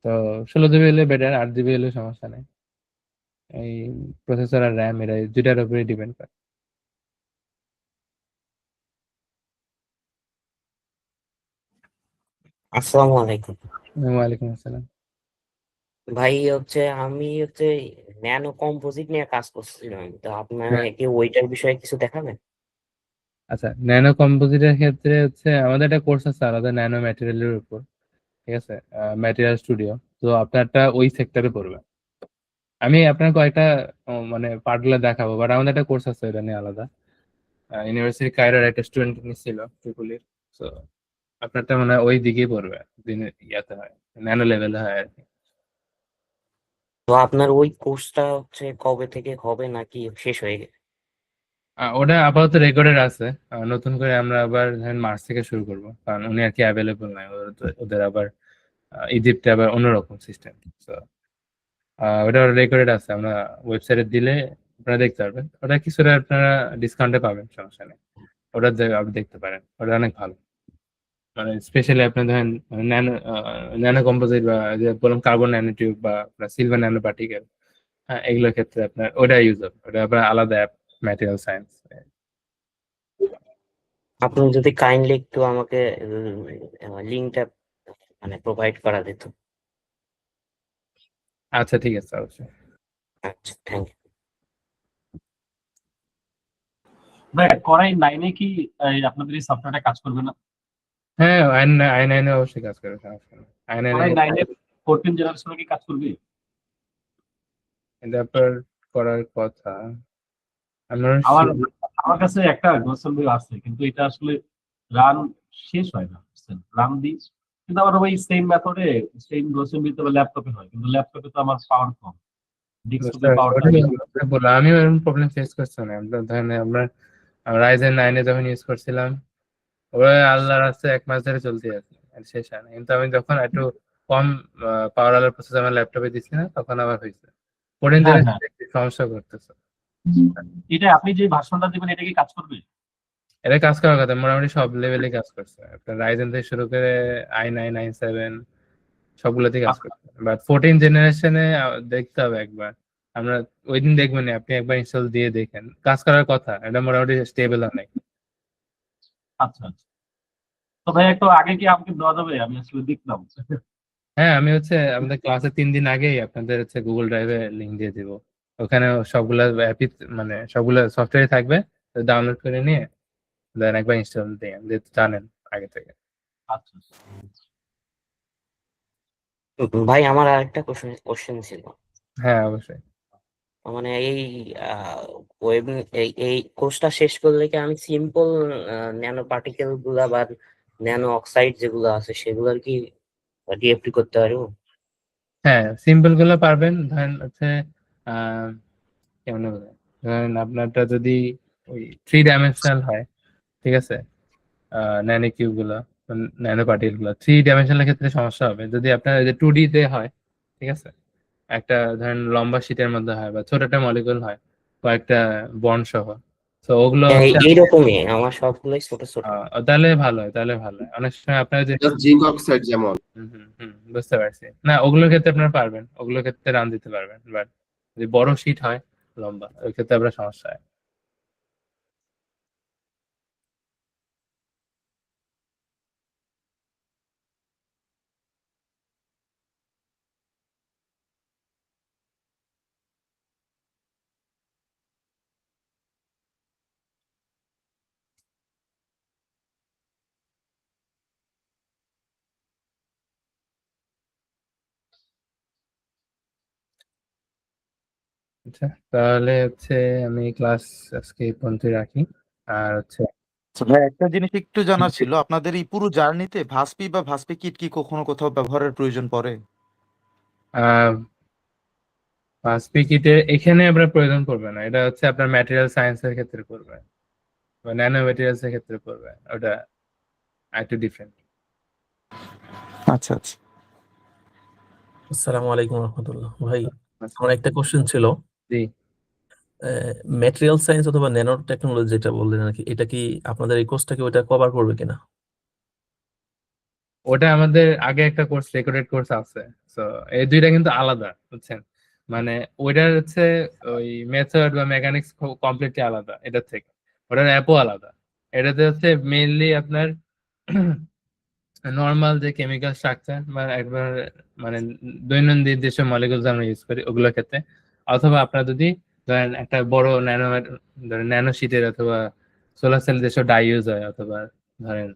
তো 16 জিবি হলে বেটার, 8 জিবি হলে সমস্যা নেই। এই প্রসেসর আর র্যাম এরা দুইটার উপরে ডিপেন্ড করে। আসসালামু আলাইকুম। ওয়ালাইকুম আসসালাম। ভাই আমি ন্যানো কম্পোজিট নিয়ে কাজ করছিলাম, তো আপনার হ্যাঁ, কি ওইটার বিষয়ে কিছু দেখাবেন? আচ্ছা, ন্যানো কম্পোজিটের ক্ষেত্রে হচ্ছে আমাদের একটা কোর্স আছে আলাদা ন্যানো ম্যাটেরিয়ালের উপর, ঠিক আছে? ম্যাটেরিয়াল স্টুডিও, তো আপনারটা ওই সেক্টরে পড়বে। আমি আপনার কয়েকটা মানে পার্টগুলো দেখাবো, বাট আমাদের একটা কোর্স আছে এটা নিয়ে আলাদা। ইউনিভার্সিটি কায়রোর একটা স্টুডেন্ট নিছিল ট্রিপলির। তো আপনারটা মানে ওই দিকেই পড়বে, দিনে ইয়াতে হয়, ন্যানো লেভেলে হয় আর কি। তো আপনার ওই কোর্সটা কবে থেকে হবে নাকি শেষ হয়ে গেছে? ওটা আপাতত রেকর্ডের আছে। নতুন করে আমরা আবার ধরেন মার্চ থেকে শুরু করব, কারণ উনি আর কি অ্যাভেলেবল নাই, ওদের আবার ইজিপ্টে আবার অন্যরকম সিস্টেম। তো ওটা রেকর্ডেড আছে, আমরা ওয়েবসাইটে দিলে আপনারা দেখতে পারবেন। ওটা কিছুটা আপনারা ডিসকাউন্টে পাবেন, সমস্যা নেই। ওটা আপনি দেখতে পারেন, ওটা অনেক ভালো। মানে স্পেশালি আপনি ধরেন ন্যানো ন্যানো কম্পোজিট বা যে বললাম কার্বন ন্যানো টিউব বা সিলভার ন্যানো পার্টিকেল, হ্যাঁ এগুলোর ক্ষেত্রে আপনার ওটা ইউজ হবে, ওটা আপনার আলাদা অ্যাপ, ম্যাটেরিয়াল সায়েন্স। আপনি যদি কাইন্ডলি একটু আমাকে লিঙ্কটা মানে প্রোভাইড করা যেত। আচ্ছা, ঠিক আছে, অবশ্যই। আচ্ছা, থ্যাংক ইউ। ভাই করাই নাইনে কি আপনাদের এই সফটওয়্যারটা কাজ করবে না? হ্যাঁ, i9 অবশ্যই কাজ করে, সমস্যা নেই। i9 করাই নাইনের 14 জেনারেশনে কি কাজ করবে? এটা আপনার করার কথা। আমার আমার আমার কাছে একটা গোসল বই আছে, কিন্তু এটা আসলে রান শেষ হয় না, রান দিই, কিন্তু আমার ওই সেম মেথডে সেম গোসল বই তো ল্যাপটপে হয়, কিন্তু ল্যাপটপে তো আমার পাওয়ার কম, বুঝতে ডেস্কটপে পারছি, পাওয়ারটা ওটাই বেশি। বললাম, আমিও এরকম প্রবলেম ফেস করছি না। আমরা ধরেন আমরা রাইজেন 9 যখন ইউজ করছিলাম, ওরা আল্লাহর রাস্তায় 1 মাস ধরে চলতে আছে, আর শেষ হয় না। কিন্তু আমি যখন একটু কম পাওয়ার আলার প্রসেস আমার ল্যাপটপে দিচ্ছি না, তখন আবার হয়েছে 14 হ্যাঁ, হ্যাঁ, সমস্যা করতেছে। এটা আপনি যে ভার্সনটা দিবেন এটা কি কাজ করবে? এটা কাজ করার কথা, মোটামুটি সব লেভেলে কাজ করছে, আপনার রাইজেন থেকে শুরু করে i9 i7 সবগুলোতেই কাজ আচ্ছা, করছে। বাট 14 জেনারেশনে দেখতে হবে একবার। আমরা ওই দিন দেখবেন না, আপনি একবার ইনস্টল দিয়ে দেখেন, কাজ করার কথা, এটা মোটামুটি স্টেবল অনেক। আচ্ছা, আচ্ছা। তো ভাই একটু আগে কি আমাকে দেওয়া যাবে? আমি আসলে দেখলাম। হ্যাঁ, আমি হচ্ছে আমাদের ক্লাসে 3 দিন আগেই আপনাদের হচ্ছে গুগল ড্রাইভে লিঙ্ক দিয়ে দিব। ওখানে সবগুলা অ্যাপই মানে সবগুলা সফটওয়্যার থাকবে, ডাউনলোড করে নিয়ে দেন একবার ইনস্টল দিয়ে যেহেতু জানেন আগে থেকে। আচ্ছা ভাই আমার আরেকটা কোশ্চেন ছিল। হ্যাঁ, অবশ্যই। মানে এই ওয়েব এই কোর্সটা শেষ করলে কি আমি সিম্পল ন্যানো পার্টিকেল গুলা বা ন্যানো অক্সাইড যেগুলো আছে সেগুলোর কি ডিএফটি করতে পারবো? হ্যাঁ, সিম্পল গুলো পারবেন। ধরেন হচ্ছে আহ কেমন বলে, ধরেন আপনারটা যদি ওই 3 ডাইমেনশনাল হয়, ঠিক আছে, ন্যানো কিউব গুলো, ন্যানো পার্টিকেল গুলো 3 ডাইমেনশনাল ক্ষেত্রে সমস্যা হবে। যদি আপনার ওই যে 2D তে হয়, ঠিক আছে, একটা ধরেন লম্বা শীটের মধ্যে হয় বা ছোট একটা মলিকুল হয় কয়েকটা বন্ড সহ, তো ওগুলো হচ্ছে এইরকমই আমার সবগুলোই ছোট ছোট। তাহলে ভালো হয়, তাহলে ভালো হয়। অনেক সময় আপনার যে জিঙ্ক অক্সাইড যেমন। বুঝতে পারছি। না, ওগুলোর ক্ষেত্রে আপনারা পারবেন, ওগুলোর ক্ষেত্রে রান দিতে পারবেন, বাট যদি বড় শীট হয় লম্বা, ওই ক্ষেত্রে আপনার সমস্যা হয়। আচ্ছা, তাহলে হচ্ছে আমি ক্লাস আজকে এই পর্যন্তই রাখি। আর হচ্ছে আচ্ছা ভাই, একটা জিনিস একটু জানার ছিল, আপনাদের এই পুরো জার্নিতে ভাস্পি বা ভাস্পি কিট কি কখনো কোথাও ব্যবহারের প্রয়োজন পড়ে? স্পিকিটে এখানে আপনার প্রয়োজন পড়বে না, এটা হচ্ছে আপনার ম্যাটেরিয়াল সায়েন্সের ক্ষেত্রে করবে বা ন্যানো ম্যাটেরিয়ালস এর ক্ষেত্রে করবে, ওটা একটু ডিফারেন্ট। আচ্ছা আচ্ছা। আসসালামু আলাইকুম রহমতুল্লাহ। ভাই আমার একটা কোশ্চেন ছিল, জি, ম্যাটেরিয়াল সায়েন্স অথবা ন্যানো টেকনোলজি যেটা বললেন আর কি, এটা কি আপনাদের এই কোর্সটাকে ওটা কভার করবে কিনা? ওটা আমাদের আগে একটা কোর্স, রেকর্ডেড কোর্স আছে। তো এই দুইটা কিন্তু আলাদা, বুঝছেন? মানে ওইটার হচ্ছে ওই মেথড বা মেকানিক্স কমপ্লিটলি আলাদা এটার থেকে, ওটার অ্যাপও আলাদা। এটাতে হচ্ছে মেইনলি আপনার নর্মাল যে কেমিক্যাল স্ট্রাকচার বা একবার মানে দৈনন্দিন যেসব মলিকুলস আমরা ইউজ করি ওগুলোর ক্ষেত্রে, অথবা আপনার যদি ধরেন একটা বড় ন্যানো শিটের অথবা সোলার সেল যেসব ডাই ইউজ হয়, অথবা ধরেন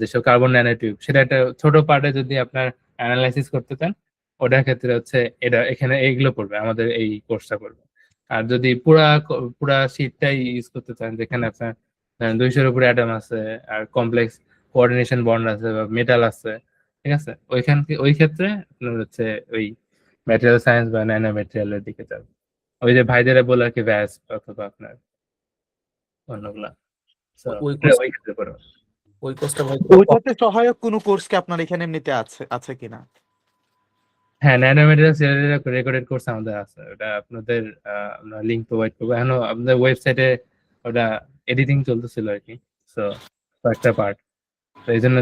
যেসব কার্বন ন্যানোটিউব, সেটা একটা ছোট পার্টে যদি আপনার অ্যানালাইসিস করতে চান, ওটার ক্ষেত্রে হচ্ছে এটা এখানে এইগুলো পড়বে, আমাদের এই কোর্সটা পড়বে। আর যদি পুরা শিটটাই ইউজ করতে চান, যেখানে আপনার 200-এর উপরে অ্যাটম আছে আর কমপ্লেক্স কোঅর্ডিনেশন বন্ড আছে বা মেটাল আছে, ঠিক আছে, ওই ক্ষেত্রে আপনার হচ্ছে ওই ম্যাটেরিয়াল সায়েন্স বা ন্যানো ম্যাটেরিয়ালের দিকে যাবে। ওই যে ভাইদের বলে আর কি, ব্যাস অথবা আপনার অন্যগুলা। So, ওই এটা কোর্স ওই ক্ষেত্রে পড়বে। ওই কোর্সটা ভাই ওইটাতে সহায়ক কোনো কোর্স কি আপনার এখানে এমনিতে আছে কিনা? হ্যাঁ, ন্যানো ম্যাটেরিয়ালস রেকর্ডেড কোর্স আমাদের আছে, ওটা আপনাদের আমরা লিংক প্রোভাইড করবো। এখন আমাদের ওয়েবসাইটে ওটা এডিটিং চলতেছিল আর কি, তো কয়েকটা পার্ট, তো এই জন্য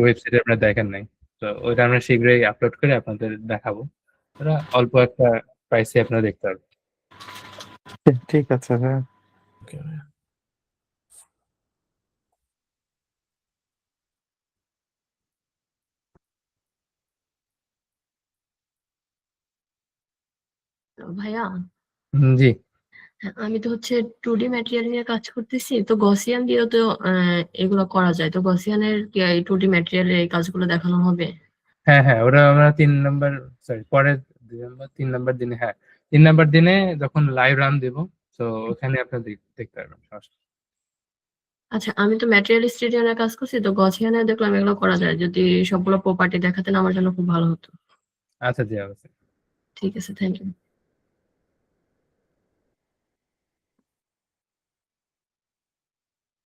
ওয়েবসাইটে আপনারা দেখেন নাই। তো ওইটা আমরা শীঘ্রই আপলোড করে আপনাদের দেখাবো। ওরা অল্প একটা প্রাইসে আপনারা দেখতে পারবেন। ঠিক আছে ভাই। Okay, ভাই। ভাইয়া, জি, আমি তো হচ্ছে 2D ম্যাটেরিয়াল নিয়ে কাজ করতেছি, তো গসিয়ান দিয়েও তো এগুলো করা যায়। তো গসিয়ানের কি এই 2D ম্যাটেরিয়ালের এই কাজগুলো দেখানো হবে? হ্যাঁ হ্যাঁ, ওরা আমরা 3 নম্বর, সরি পরের 2 নম্বর 3 নম্বর দিনে, হ্যাঁ 3 নম্বর দিনে যখন লাইভ রান দিব, তো ওখানে আপনারা দেখতে পারবেন, সমস্যা নেই। আচ্ছা, আমি তো ম্যাটেরিয়াল স্টুডিও কাজ করছি, তো গসিয়ানে দেখলাম এগুলো করা যায়। যদি সবগুলো প্রপার্টি দেখাতেন আমার জন্য খুব ভালো হতো। আচ্ছা জি, অবশ্যই। ঠিক আছে, থ্যাংক ইউ।